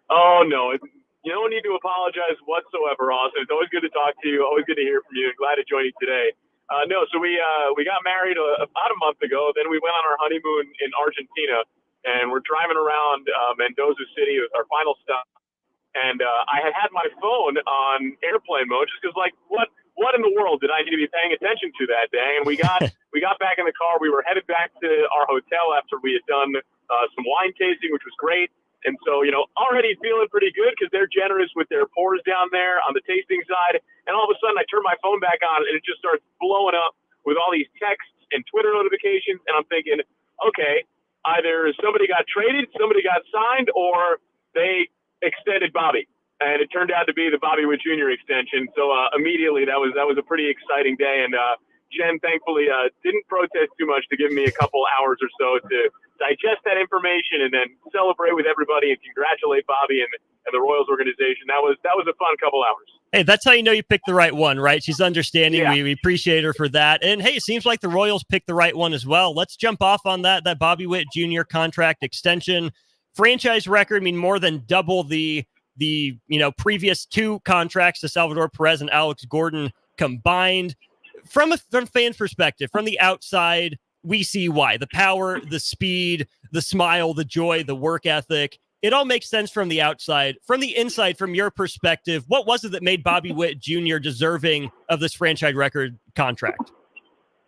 Oh, no. You don't need to apologize whatsoever, Austin. It's always good to talk to you. Always good to hear from you. Glad to join you today. So we got married about a month ago. Then we went on our honeymoon in Argentina, and we're driving around Mendoza City. It was our final stop. And I had my phone on airplane mode just because, like, what in the world did I need to be paying attention to that day? And we got back in the car. We were headed back to our hotel after we had done some wine tasting, which was great. And so, already feeling pretty good because they're generous with their pours down there on the tasting side. And all of a sudden, I turn my phone back on, and it just starts blowing up with all these texts and Twitter notifications. And I'm thinking, okay, either somebody got traded, somebody got signed, or they extended Bobby. And it turned out to be the Bobby Witt Jr. extension. So immediately, that was a pretty exciting day. And Jen, thankfully, didn't protest too much to give me a couple hours or so to digest that information and then celebrate with everybody and congratulate Bobby and the Royals organization. That was a fun couple hours. Hey, that's how you know you picked the right one, right? She's understanding. Yeah. We appreciate her for that. And hey, it seems like the Royals picked the right one as well. Let's jump off on that Bobby Witt Jr. contract extension. Franchise record, more than double the previous two contracts to Salvador Perez and Alex Gordon combined. From fans' perspective, from the outside, we see why. The power, the speed, the smile, the joy, the work ethic. It all makes sense from the outside. From the inside, from your perspective, what was it that made Bobby Witt Jr. deserving of this franchise record contract?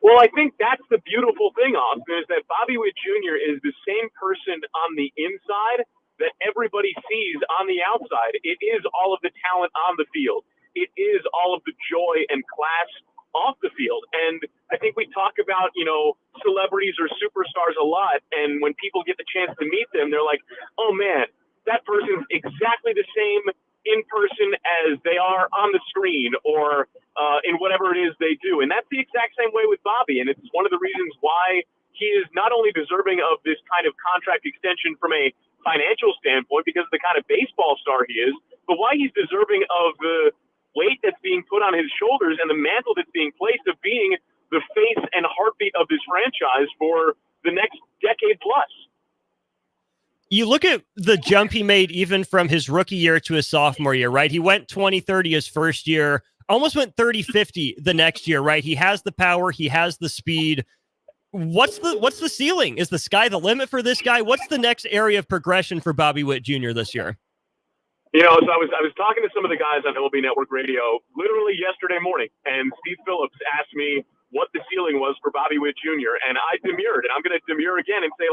Well, I think that's the beautiful thing, Austin, is that Bobby Witt Jr. is the same person on the inside that everybody sees on the outside. It is all of the talent on the field. It is all of the joy and class off the field. And I think we talk about, celebrities or superstars a lot. And when people get the chance to meet them, they're like, oh man, that person's exactly the same in person as they are on the screen or in whatever it is they do. And that's the exact same way with Bobby. And it's one of the reasons why he is not only deserving of this kind of contract extension from a financial standpoint because of the kind of baseball star he is, but why he's deserving of the weight that's being put on his shoulders and the mantle that's being placed of being the face and heartbeat of this franchise for the next decade plus. You look at the jump he made even from his rookie year to his sophomore year, right? He went 20-30 his first year, almost went 30-50 the next year, right? He has the power, he has the speed. What's the ceiling? Is the sky the limit for this guy? What's the next area of progression for Bobby Witt Jr. this year? So I was talking to some of the guys on LB Network Radio literally yesterday morning, and Steve Phillips asked me what the ceiling was for Bobby Witt Jr., and I demurred, and I'm going to demur again and say,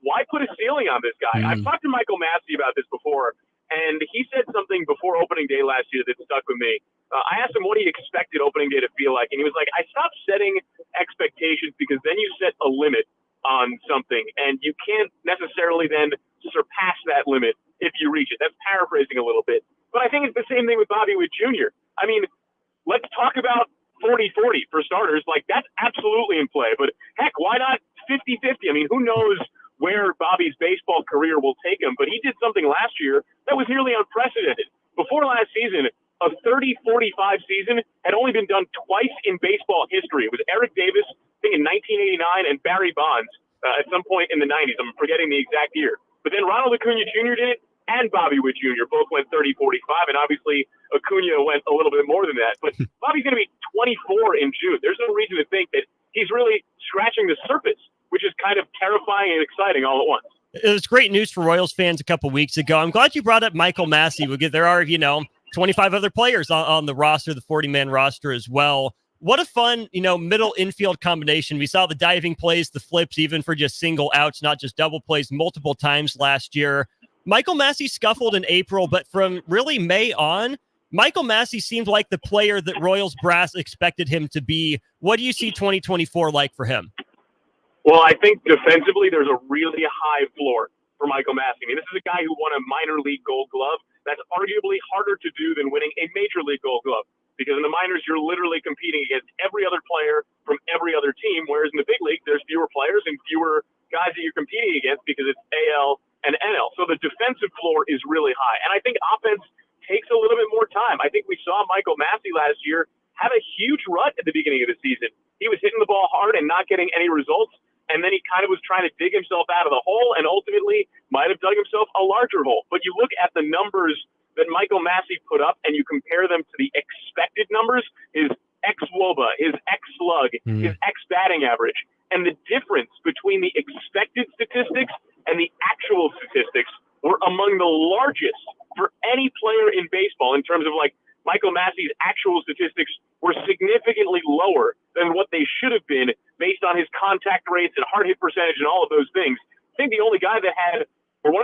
why put a ceiling on this guy? I've talked to Michael Massey about this before, and he said something before opening day last year that stuck with me. I asked him what he expected opening day to feel like, and he was like, I stopped setting expectations because then you set a limit on something, and you can't necessarily then surpass that limit if you reach it. That's paraphrasing a little bit. But I think it's the same thing with Bobby Witt Jr. Let's talk about 40-40 for starters. Like, that's absolutely in play. But heck, why not 50-50? I mean, who knows where Bobby's baseball career will take him? But he did something last year that was nearly unprecedented. Before last season, a 30-45 season had only been done twice in baseball history. It was Eric Davis, I think in 1989, and Barry Bonds at some point in the 90s. I'm forgetting the exact year. But then Ronald Acuna Jr. did it, and Bobby Witt Jr. both went 30-45, and obviously Acuna went a little bit more than that. But Bobby's going to be 24 in June. There's no reason to think that he's really scratching the surface, which is kind of terrifying and exciting all at once. It was great news for Royals fans a couple weeks ago. I'm glad you brought up Michael Massey. There are, 25 other players on the roster, the 40-man roster as well. What a fun, middle infield combination. We saw the diving plays, the flips, even for just single outs, not just double plays, multiple times last year. Michael Massey scuffled in April, but from really May on, Michael Massey seemed like the player that Royals brass expected him to be. What do you see 2024 like for him? Well, I think defensively there's a really high floor for Michael Massey. I mean, this is a guy who won a minor league Gold Glove. That's arguably harder to do than winning a major league Gold Glove, because in the minors you're literally competing against every other player from every other team, whereas in the big league there's fewer players and fewer guys that you're competing against because it's AL and NL. So the defensive floor is really high. And I think offense takes a little bit more time. I think we saw Michael Massey last year have a huge rut at the beginning of the season. He was hitting the ball hard and not getting any results. And then he kind of was trying to dig himself out of the hole and ultimately might have dug himself a larger hole. But you look at the numbers that Michael Massey put up and you compare them to the expected numbers, his ex-WOBA, his ex-slug, his ex-batting average. And the difference between the expected statistics and the actual statistics were among the largest for any player in baseball in terms of Michael Massey's actual statistics were significantly lower than what they should have been based on his contact rates and hard hit percentage and all of those things. I think one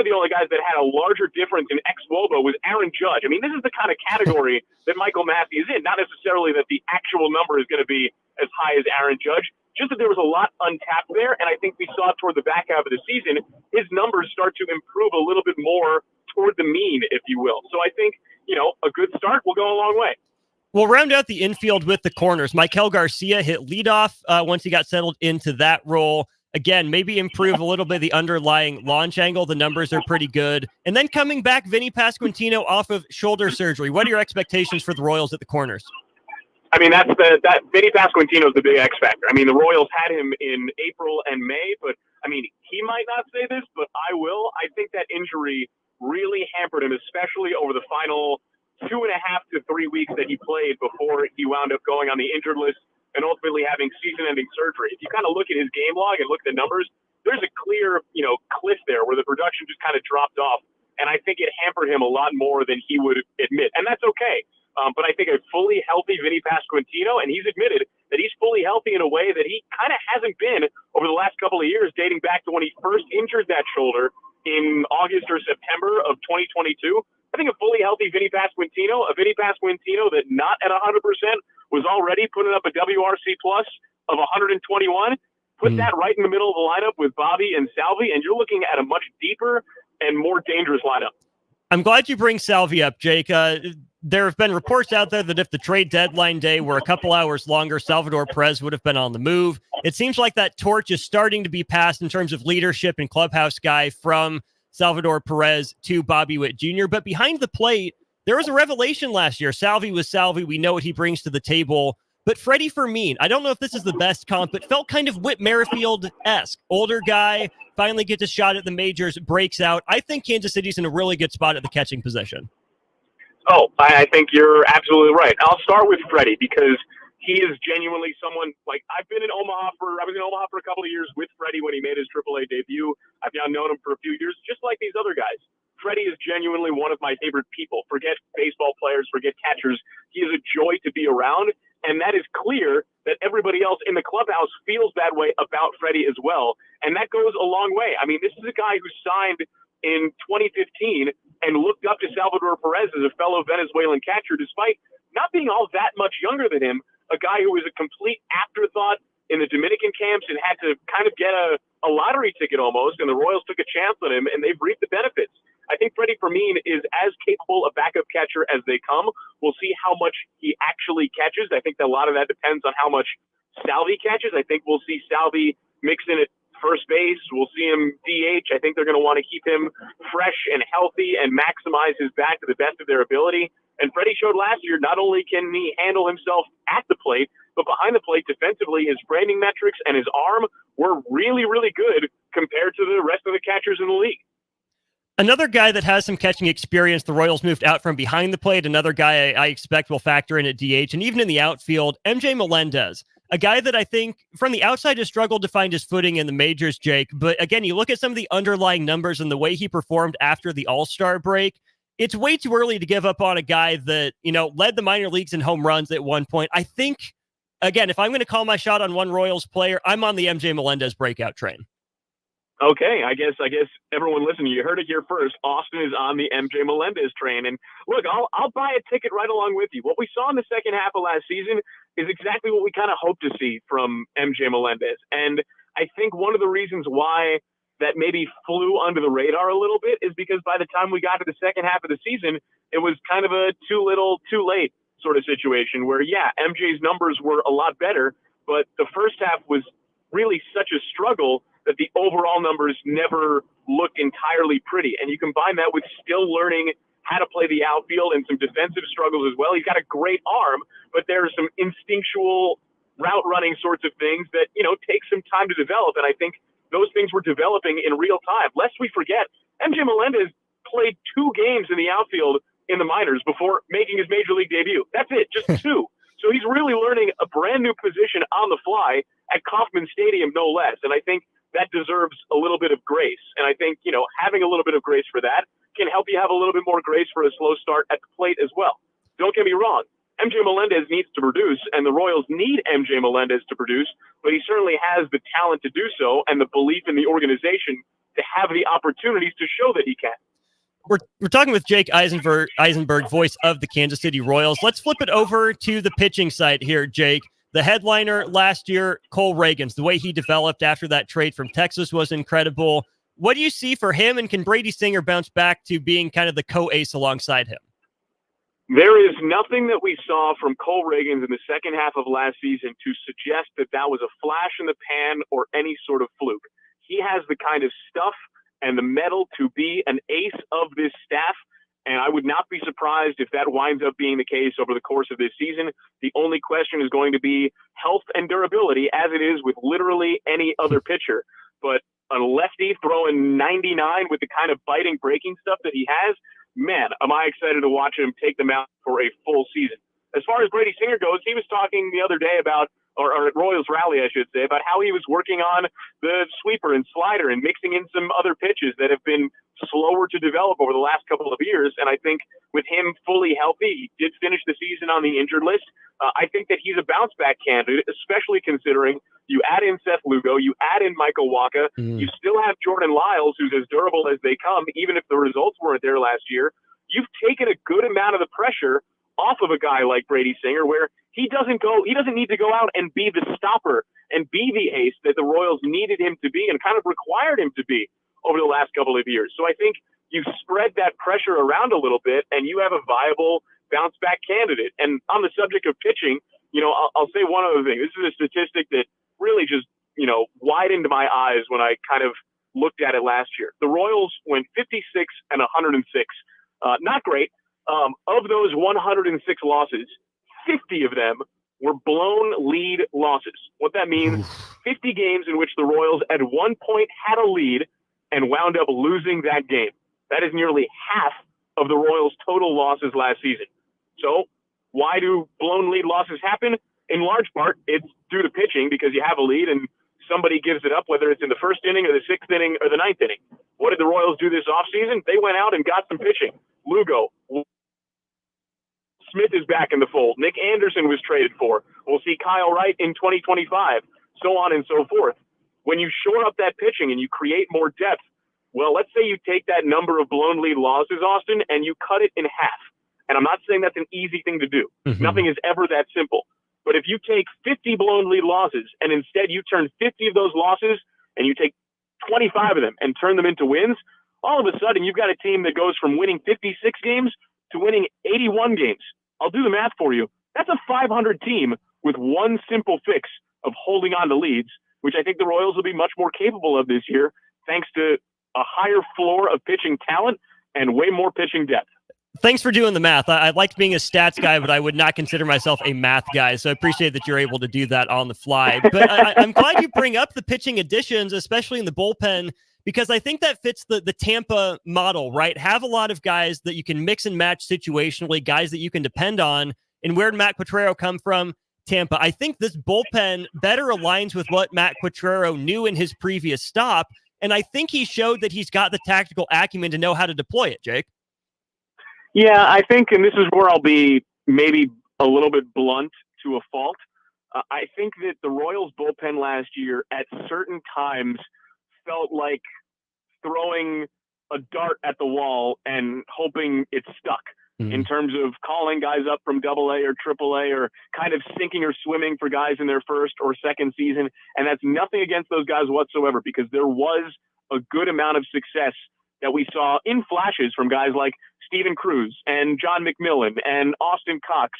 of the only guys that had a larger difference in ex-WOBA was Aaron Judge. I mean, this is the kind of category that Michael Massey is in. Not necessarily that the actual number is going to be as high as Aaron Judge, just that there was a lot untapped there. And I think we saw toward the back half of the season, his numbers start to improve a little bit more toward the mean, if you will. So I think, a good start will go a long way. We'll round out the infield with the corners. Michael Garcia hit leadoff once he got settled into that role. Again, maybe improve a little bit the underlying launch angle. The numbers are pretty good. And then coming back, Vinny Pasquantino off of shoulder surgery. What are your expectations for the Royals at the corners? I mean, that Vinny Pasquantino is the big X factor. I mean, the Royals had him in April and May, but I mean, he might not say this, but I will. I think that injury really hampered him, especially over the final 2.5 to 3 weeks that he played before he wound up going on the injured list and ultimately having season-ending surgery. If you kind of look at his game log and look at the numbers, there's a clear, cliff there where the production just kind of dropped off, and I think it hampered him a lot more than he would admit, and that's okay. But I think a fully healthy Vinny Pasquantino, and he's admitted that he's fully healthy in a way that he kind of hasn't been over the last couple of years, dating back to when he first injured that shoulder in August or September of 2022. I think a fully healthy Vinny Pasquantino, that not at 100%, was already putting up a WRC plus of 121. Put that right in the middle of the lineup with Bobby and Salvi, and you're looking at a much deeper and more dangerous lineup. I'm glad you bring Salvi up, Jake. There have been reports out there that if the trade deadline day were a couple hours longer, Salvador Perez would have been on the move. It seems like that torch is starting to be passed in terms of leadership and clubhouse guy from Salvador Perez to Bobby Witt Jr. But behind the plate, there was a revelation last year. Salvi was Salvi. We know what he brings to the table. But Freddie Fermin, I don't know if this is the best comp, but felt kind of Whit Merrifield-esque. Older guy, finally gets a shot at the majors, breaks out. I think Kansas City's in a really good spot at the catching position. Oh, I think you're absolutely right. I'll start with Freddie because he is genuinely someone I was in Omaha for a couple of years with Freddie when he made his AAA debut. I've now known him for a few years, just like these other guys. Freddie is genuinely one of my favorite people. Forget baseball players, forget catchers. He is a joy to be around, and that is clear that everybody else in the clubhouse feels that way about Freddie as well, and that goes a long way. I mean, this is a guy who signed in 2015 and looked up to Salvador Perez as a fellow Venezuelan catcher, despite not being all that much younger than him, a guy who was a complete afterthought in the Dominican camps and had to kind of get a lottery ticket almost, and the Royals took a chance on him, and they've reaped the benefits. I think Freddie Fermin is as capable a backup catcher as they come. We'll see how much he actually catches. I think that a lot of that depends on how much Salvi catches. I think we'll see Salvi mixed in at first base. We'll see him DH. I think they're going to want to keep him fresh and healthy and maximize his bat to the best of their ability. And Freddie showed last year, not only can he handle himself at the plate, but behind the plate defensively, his framing metrics and his arm were really, really good compared to the rest of the catchers in the league. Another guy that has some catching experience, the Royals moved out from behind the plate. Another guy I expect will factor in at DH and even in the outfield, MJ Melendez. A guy that I think from the outside has struggled to find his footing in the majors, Jake. But again, you look at some of the underlying numbers and the way he performed after the All-Star break. It's way too early to give up on a guy that, led the minor leagues in home runs at one point. I think, again, if I'm going to call my shot on one Royals player, I'm on the MJ Melendez breakout train. Okay, I guess everyone listening, you heard it here first. Austin is on the MJ Melendez train. And look, I'll buy a ticket right along with you. What we saw in the second half of last season is exactly what we kind of hoped to see from MJ Melendez. And I think one of the reasons why that maybe flew under the radar a little bit is because by the time we got to the second half of the season, it was kind of a too little, too late sort of situation where, yeah, MJ's numbers were a lot better, but the first half was really such a struggle that the overall numbers never looked entirely pretty. And you combine that with still learning how to play the outfield and some defensive struggles as well. He's got a great arm, but there are some instinctual route running sorts of things that, take some time to develop. And I think those things were developing in real time. Lest we forget, MJ Melendez played 2 games in the outfield in the minors before making his major league debut. That's it, just 2. So he's really learning a brand new position on the fly at Kauffman Stadium, no less. And I think that deserves a little bit of grace. And I think, having a little bit of grace for that can help you have a little bit more grace for a slow start at the plate as well. Don't get me wrong. MJ Melendez needs to produce, and the Royals need MJ Melendez to produce, but he certainly has the talent to do so and the belief in the organization to have the opportunities to show that he can. We're talking with Jake Eisenberg, voice of the Kansas City Royals. Let's flip it over to the pitching side here, Jake. The headliner last year, Cole Reagans, the way he developed after that trade from Texas was incredible. What do you see for him, and can Brady Singer bounce back to being kind of the co-ace alongside him? There is nothing that we saw from Cole Reagans in the second half of last season to suggest that that was a flash in the pan or any sort of fluke. He has the kind of stuff and the mettle to be an ace of this staff, and I would not be surprised if that winds up being the case over the course of this season. The only question is going to be health and durability, as it is with literally any other pitcher. But a lefty throwing 99 with the kind of biting, breaking stuff that he has, man, am I excited to watch him take them out for a full season. As far as Brady Singer goes, he was talking the other day about, or at Royals Rally, I should say, about how he was working on the sweeper and slider and mixing in some other pitches that have been slower to develop over the last couple of years. And I think with him fully healthy, he did finish the season on the injured list. I think that he's a bounce back candidate, especially considering you add in Seth Lugo, you add in Michael Wacha, you still have Jordan Lyles, who's as durable as they come, even if the results weren't there last year. You've taken a good amount of the pressure off of a guy like Brady Singer, where he doesn't need to go out and be the stopper and be the ace that the Royals needed him to be and kind of required him to be over the last couple of years. So I think you've spread that pressure around a little bit and you have a viable bounce back candidate. And on the subject of pitching, I'll say one other thing. This is a statistic that really just, widened my eyes when I kind of looked at it last year. The Royals went 56 and 106. Not great. Of those 106 losses, 50 of them were blown lead losses. What that means, 50 games in which the Royals at one point had a lead and wound up losing that game. That is nearly half of the Royals' total losses last season. So why do blown lead losses happen? In large part, it's due to pitching because you have a lead and somebody gives it up, whether it's in the first inning or the sixth inning or the ninth inning. What did the Royals do this offseason? They went out and got some pitching. Lugo. Smith is back in the fold. Nick Anderson was traded for. We'll see Kyle Wright in 2025, so on and so forth. When you shore up that pitching and you create more depth, well, let's say you take that number of blown lead losses, Austin, and you cut it in half. And I'm not saying that's an easy thing to do. Nothing is ever that simple. But if you take 50 blown lead losses and instead you turn 50 of those losses and you take 25 of them and turn them into wins, all of a sudden you've got a team that goes from winning 56 games to winning 81 games. I'll do the math for you. That's a 500 team with one simple fix of holding on to leads, which I think the Royals will be much more capable of this year, thanks to a higher floor of pitching talent and way more pitching depth. Thanks for doing the math. I liked being a stats guy, but I would not consider myself a math guy. So I appreciate that you're able to do that on the fly. But I'm glad you bring up the pitching additions, especially in the bullpen, because I think that fits the Tampa model, right? Have a lot of guys that you can mix and match situationally, guys that you can depend on. And where did Matt Quatraro come from? Tampa. I think this bullpen better aligns with what Matt Quatraro knew in his previous stop. And I think he showed that he's got the tactical acumen to know how to deploy it, Jake. Yeah, I think, and this is where I'll be maybe a little bit blunt to a fault, I think that the Royals bullpen last year at certain times felt like throwing a dart at the wall and hoping it stuck. In terms of calling guys up from AA or AAA or kind of sinking or swimming for guys in their first or second season. And that's nothing against those guys whatsoever, because there was a good amount of success that we saw in flashes from guys like Steven Cruz and John McMillan and Austin Cox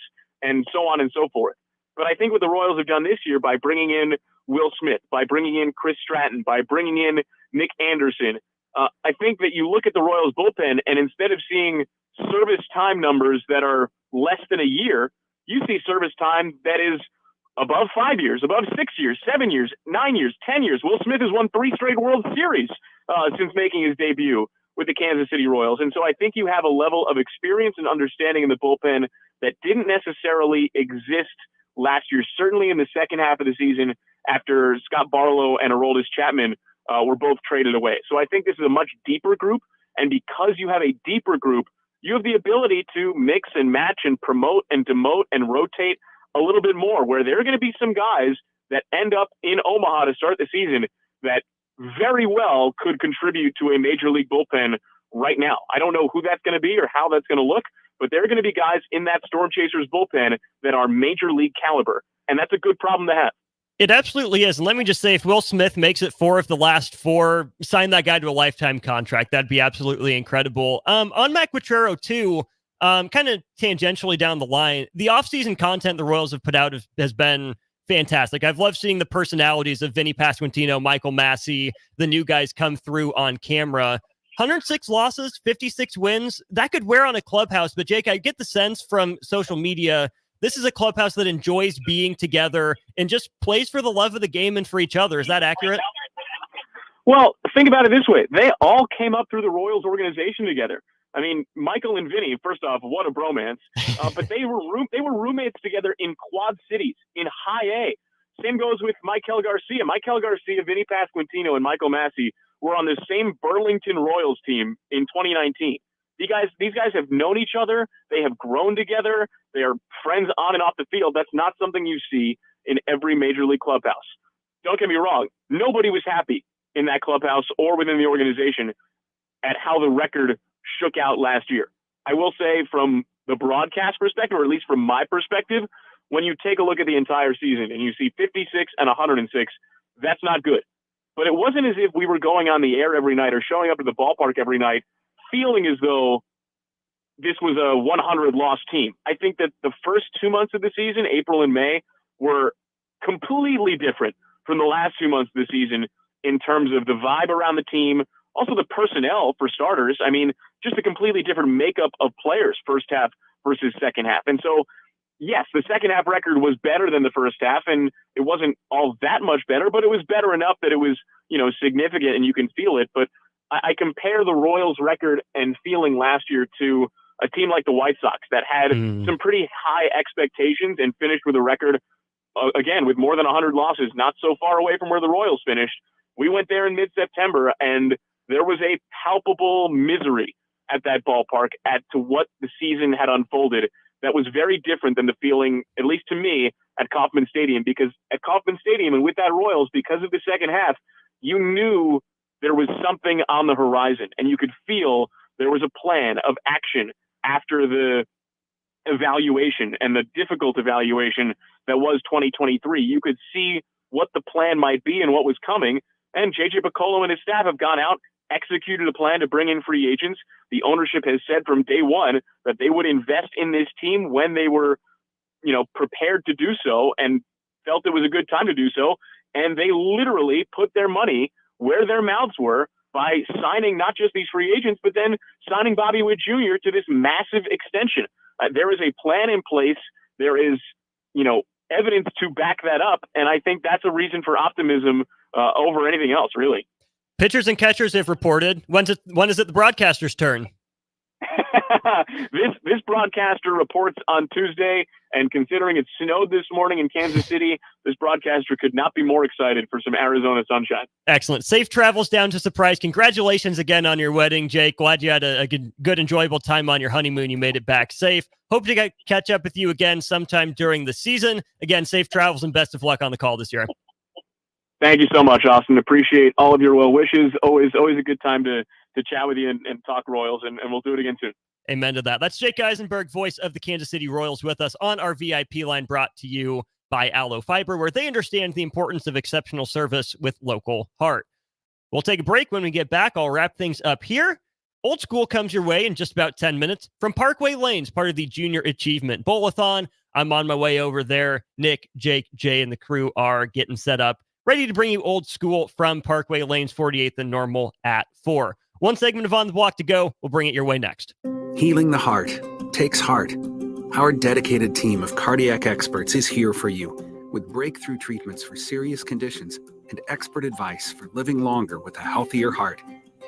and so on and so forth. But I think what the Royals have done this year by bringing in Will Smith, by bringing in Chris Stratton, by bringing in Nick Anderson, I think that you look at the Royals bullpen and instead of seeing service time numbers that are less than a year, you see service time that is above 5 years, above 6 years, 7 years, 9 years, 10 years. Will Smith has won 3 straight World Series since making his debut with the Kansas City Royals. And so I think you have a level of experience and understanding in the bullpen that didn't necessarily exist last year, certainly in the second half of the season after Scott Barlow and Aroldis Chapman were both traded away. So I think this is a much deeper group. And because you have a deeper group, you have the ability to mix and match and promote and demote and rotate a little bit more, where there are going to be some guys that end up in Omaha to start the season that very well could contribute to a major league bullpen right now. I don't know who that's going to be or how that's going to look, but there are going to be guys in that Storm Chasers bullpen that are major league caliber, and that's a good problem to have. It absolutely is. And let me just say, if Will Smith makes it 4 of the last 4, sign that guy to a lifetime contract. That'd be absolutely incredible. On Matt Quatraro, too, kind of tangentially down the line, the offseason content the Royals have put out has been fantastic. I've loved seeing the personalities of Vinny Pasquantino, Michael Massey, the new guys come through on camera. 106 losses, 56 wins. That could wear on a clubhouse. But, Jake, I get the sense from social media this is a clubhouse that enjoys being together and just plays for the love of the game and for each other. Is that accurate? Well, think about it this way. They all came up through the Royals organization together. I mean, Michael and Vinny, first off, what a bromance. But they were roommates together in Quad Cities, in High A. Same goes with Michael Garcia. Michael Garcia, Vinny Pasquantino, and Michael Massey were on the same Burlington Royals team in 2019. These guys have known each other. They have grown together. They are friends on and off the field. That's not something you see in every major league clubhouse. Don't get me wrong. Nobody was happy in that clubhouse or within the organization at how the record shook out last year. I will say from the broadcast perspective, or at least from my perspective, when you take a look at the entire season and you see 56 and 106, that's not good. But it wasn't as if we were going on the air every night or showing up at the ballpark every night feeling as though this was a 100-loss team. I think that the first 2 months of the season, April and May, were completely different from the last 2 months of the season in terms of the vibe around the team, also the personnel for starters. I mean, just a completely different makeup of players first half versus second half. And so, yes, the second half record was better than the first half, and it wasn't all that much better, but it was better enough that it was, significant and you can feel it. But I compare the Royals record and feeling last year to a team like the White Sox that had some pretty high expectations and finished with a record, again, with more than 100 losses, not so far away from where the Royals finished. We went there in mid-September, and there was a palpable misery at that ballpark to what the season had unfolded that was very different than the feeling, at least to me, at Kauffman Stadium. Because at Kauffman Stadium and with that Royals, because of the second half, you knew there was something on the horizon, and you could feel there was a plan of action after the evaluation and the difficult evaluation that was 2023. You could see what the plan might be and what was coming, and J.J. Picollo and his staff have gone out executed a plan to bring in free agents. The ownership has said from day one that they would invest in this team when they were, prepared to do so and felt it was a good time to do so. And they literally put their money where their mouths were by signing not just these free agents, but then signing Bobby Witt Jr. to this massive extension. There is a plan in place. There is, evidence to back that up. And I think that's a reason for optimism over anything else, really. Pitchers and catchers have reported. When is it the broadcaster's turn? This broadcaster reports on Tuesday, and considering it snowed this morning in Kansas City, this broadcaster could not be more excited for some Arizona sunshine. Excellent. Safe travels down to Surprise. Congratulations again on your wedding, Jake. Glad you had a good, enjoyable time on your honeymoon. You made it back safe. Hope to catch up with you again sometime during the season. Again, safe travels and best of luck on the call this year. Thank you so much, Austin. Appreciate all of your well wishes. Always a good time to chat with you and talk Royals, and we'll do it again soon. Amen to that. That's Jake Eisenberg, voice of the Kansas City Royals, with us on our VIP line, brought to you by Aloe Fiber, where they understand the importance of exceptional service with local heart. We'll take a break. When we get back, I'll wrap things up here. Old School comes your way in just about 10 minutes from Parkway Lanes, part of the Junior Achievement Bowl-a-thon. I'm on my way over there. Nick, Jake, Jay, and the crew are getting set up, ready to bring you Old School from Parkway Lanes, 48th and Normal at 4. One segment of On the Block to go. We'll bring it your way next. Healing the heart takes heart. Our dedicated team of cardiac experts is here for you with breakthrough treatments for serious conditions and expert advice for living longer with a healthier heart.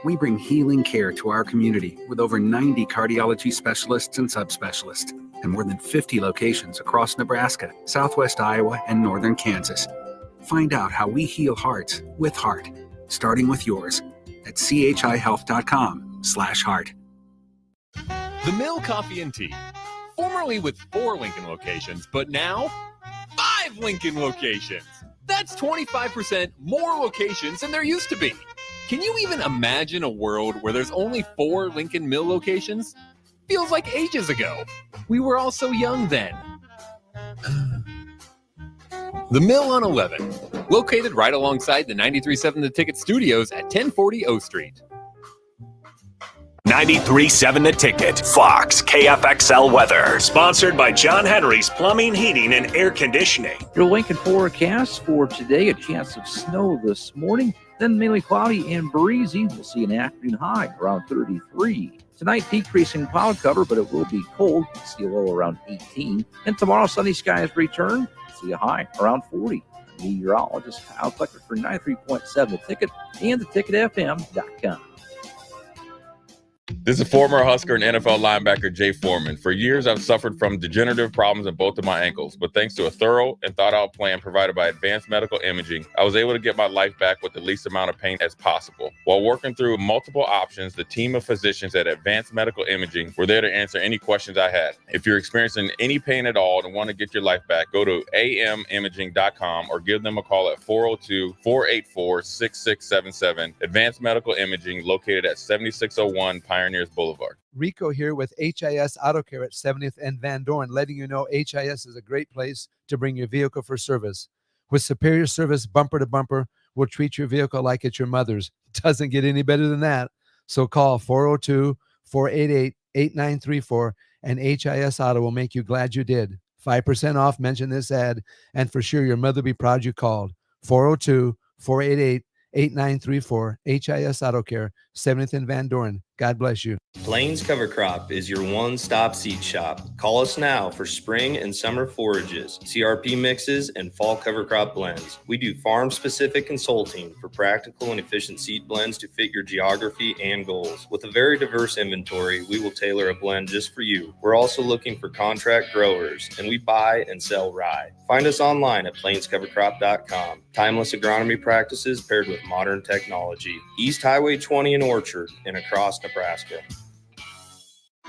We bring healing care to our community with over 90 cardiology specialists and subspecialists and more than 50 locations across Nebraska, Southwest Iowa, and northern Kansas. Find out how we heal hearts with heart, starting with yours at chihealth.com/heart. The Mill Coffee and Tea, formerly with 4 Lincoln locations, but now 5 Lincoln locations. That's 25% more locations than there used to be. Can you even imagine a world where there's only 4 Lincoln Mill locations? Feels like ages ago. We were all so young then. The Mill on 11, located right alongside the 93.7 The Ticket Studios at 1040 O Street. 93.7 The Ticket, Fox, KFXL weather. Sponsored by John Henry's Plumbing, Heating, and Air Conditioning. Your Lincoln forecast for today, a chance of snow this morning, then mainly cloudy and breezy. We'll see an afternoon high around 33. Tonight, decreasing cloud cover, but it will be cold. We'll see a low around 18. And tomorrow, sunny skies return. We'll see a high around 40. Meteorologist Kyle Fletcher for 93.7 The Ticket and theticketfm.com. This is former Husker and NFL linebacker Jay Foreman. For years, I've suffered from degenerative problems in both of my ankles, but thanks to a thorough and thought-out plan provided by Advanced Medical Imaging, I was able to get my life back with the least amount of pain as possible. While working through multiple options, the team of physicians at Advanced Medical Imaging were there to answer any questions I had. If you're experiencing any pain at all and want to get your life back, go to amimaging.com or give them a call at 402-484-6677. Advanced Medical Imaging, located at 7601 Pioneers Boulevard. Rico here with HIS Auto Care at 70th and Van Dorn, letting you know HIS is a great place to bring your vehicle for service. With superior service bumper to bumper, we'll treat your vehicle like it's your mother's. Doesn't get any better than that. So call 402-488-8934 and HIS Auto will make you glad you did. 5% off, mention this ad, and for sure your mother will be proud you called. 402-488-8934, HIS Auto Care, 70th and Van Dorn. God bless you. Plains Cover Crop is your one-stop seed shop. Call us now for spring and summer forages, CRP mixes, and fall cover crop blends. We do farm-specific consulting for practical and efficient seed blends to fit your geography and goals. With a very diverse inventory, we will tailor a blend just for you. We're also looking for contract growers, and we buy and sell rye. Find us online at plainscovercrop.com. Timeless agronomy practices paired with modern technology. East Highway 20 in Orchard and across Nebraska.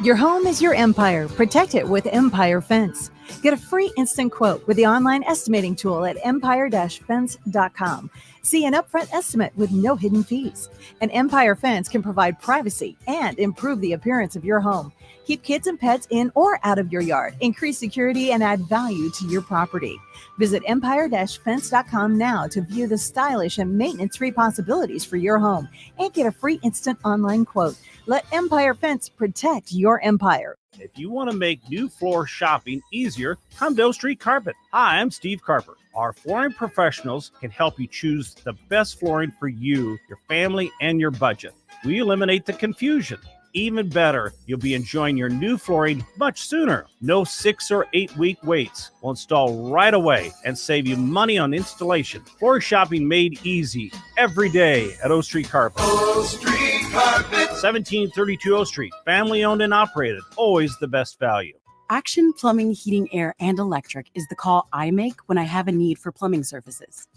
Your home is your empire. Protect it with Empire Fence. Get a free instant quote with the online estimating tool at empire-fence.com. See an upfront estimate with no hidden fees. An Empire Fence can provide privacy and improve the appearance of your home. Keep kids and pets in or out of your yard. Increase security and add value to your property. Visit empire-fence.com now to view the stylish and maintenance-free possibilities for your home and get a free instant online quote. Let Empire Fence protect your empire. If you want to make new floor shopping easier, come to O Street Carpet. Hi, I'm Steve Carper. Our flooring professionals can help you choose the best flooring for you, your family, and your budget. We eliminate the confusion. Even better, you'll be enjoying your new flooring much sooner. No 6 or 8 week waits. We'll install right away and save you money on installation. Floor shopping made easy every day at O Street Carpet. O Street Carpet. 1732 O Street. Family owned and operated. Always the best value. Action Plumbing, Heating, Air, and Electric is the call I make when I have a need for plumbing services.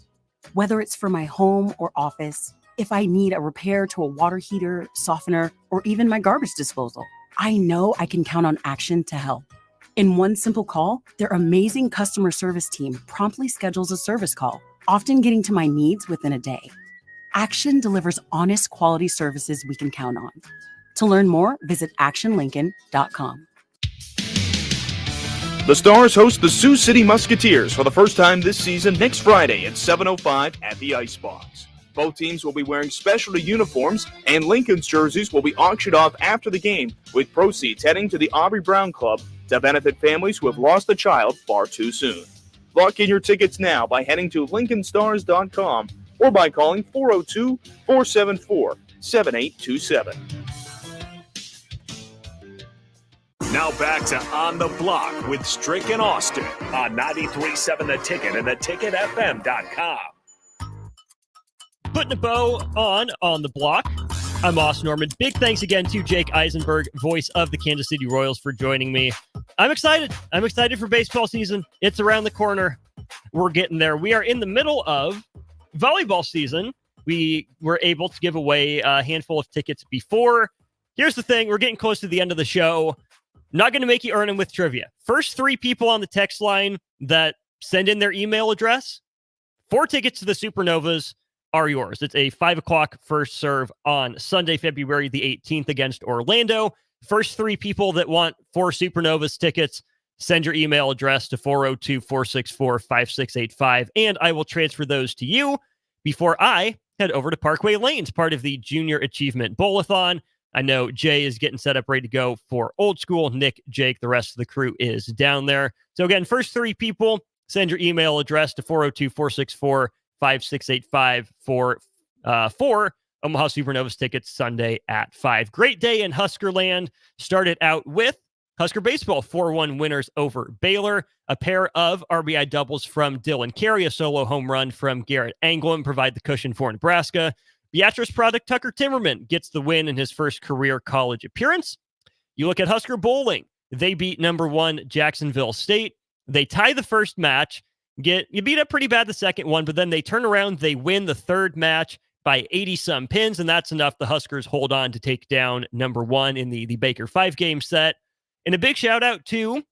Whether it's for my home or office, if I need a repair to a water heater, softener, or even my garbage disposal, I know I can count on Action to help. In one simple call, their amazing customer service team promptly schedules a service call, often getting to my needs within a day. Action delivers honest quality services we can count on. To learn more, visit actionlincoln.com. The Stars host the Sioux City Musketeers for the first time this season next Friday at 7:05 at the Icebox. Both teams will be wearing specialty uniforms, and Lincoln's jerseys will be auctioned off after the game, with proceeds heading to the Aubrey Brown Club to benefit families who have lost a child far too soon. Lock in your tickets now by heading to lincolnstars.com or by calling 402-474-7827. Now back to On the Block with Strick and Austin on 93.7 The Ticket and theticketfm.com. Putting a bow on the block. I'm Austin Norman. Big thanks again to Jake Eisenberg, voice of the Kansas City Royals, for joining me. I'm excited. I'm excited for baseball season. It's around the corner. We're getting there. We are in the middle of volleyball season. We were able to give away a handful of tickets before. Here's the thing. We're getting close to the end of the show. Not going to make you earn them with trivia. First 3 people on the text line that send in their email address, 4 tickets to the Supernovas are yours. It's a 5 o'clock first serve on Sunday, February the 18th against Orlando. First 3 people that want 4 Supernovas tickets, send your email address to 402-464-5685, and I will transfer those to you before I head over to Parkway Lanes, part of the Junior Achievement Bowl-a-thon. I know Jay is getting set up ready to go for Old School. Nick, Jake, the rest of the crew is down there. So again, first 3 people, send your email address to 402-464-5685 for Omaha Supernovas tickets Sunday at 5. Great day in Husker land. Started out with Husker baseball, 4-1 winners over Baylor. A pair of RBI doubles from Dylan Carey, a solo home run from Garrett Anglin provide the cushion for Nebraska. Beatrice product Tucker Timmerman gets the win in his first career college appearance. You look at Husker bowling. They beat number 1 Jacksonville State. They tie the first match. You beat up pretty bad the second one, but then they turn around. They win the third match by 80-some pins, and that's enough. The Huskers hold on to take down number 1 in the Baker 5-game set. And a big shout-out to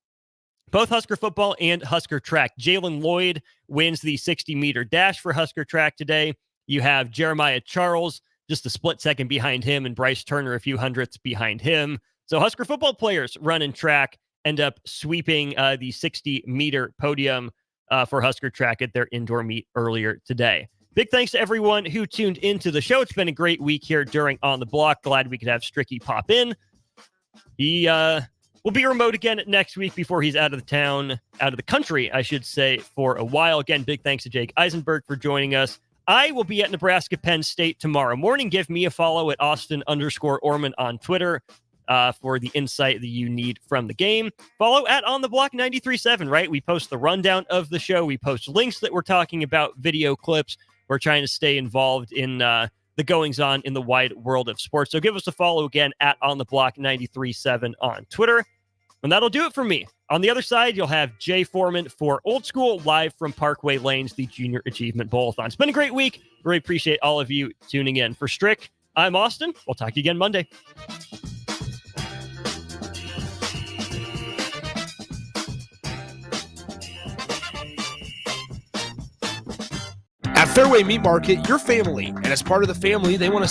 both Husker football and Husker track. Jalen Lloyd wins the 60-meter dash for Husker track today. You have Jeremiah Charles, just a split second behind him, and Bryce Turner a few hundredths behind him. So Husker football players running track end up sweeping the 60-meter podium for Husker track at their indoor meet earlier today. Big thanks to everyone who tuned into the show. It's been a great week here during On the Block. Glad we could have Stricky pop in. He will be remote again next week before he's out of the country, I should say, for a while. Again, big thanks to Jake Eisenberg for joining us. I will be at Nebraska Penn State tomorrow morning. Give me a follow at Austin_Orman on Twitter for the insight that you need from the game. Follow at On the Block 93.7, right? We post the rundown of the show. We post links that we're talking about, video clips. We're trying to stay involved in the goings-on in the wide world of sports. So give us a follow again at On the Block 93.7 on Twitter. And that'll do it for me. On the other side, you'll have Jay Foreman for Old School, live from Parkway Lanes, the Junior Achievement Bowl-a-thon. It's been a great week. Really appreciate all of you tuning in. For Strick, I'm Austin. We'll talk to you again Monday. Fairway Meat Market, your family. And as part of the family, they want to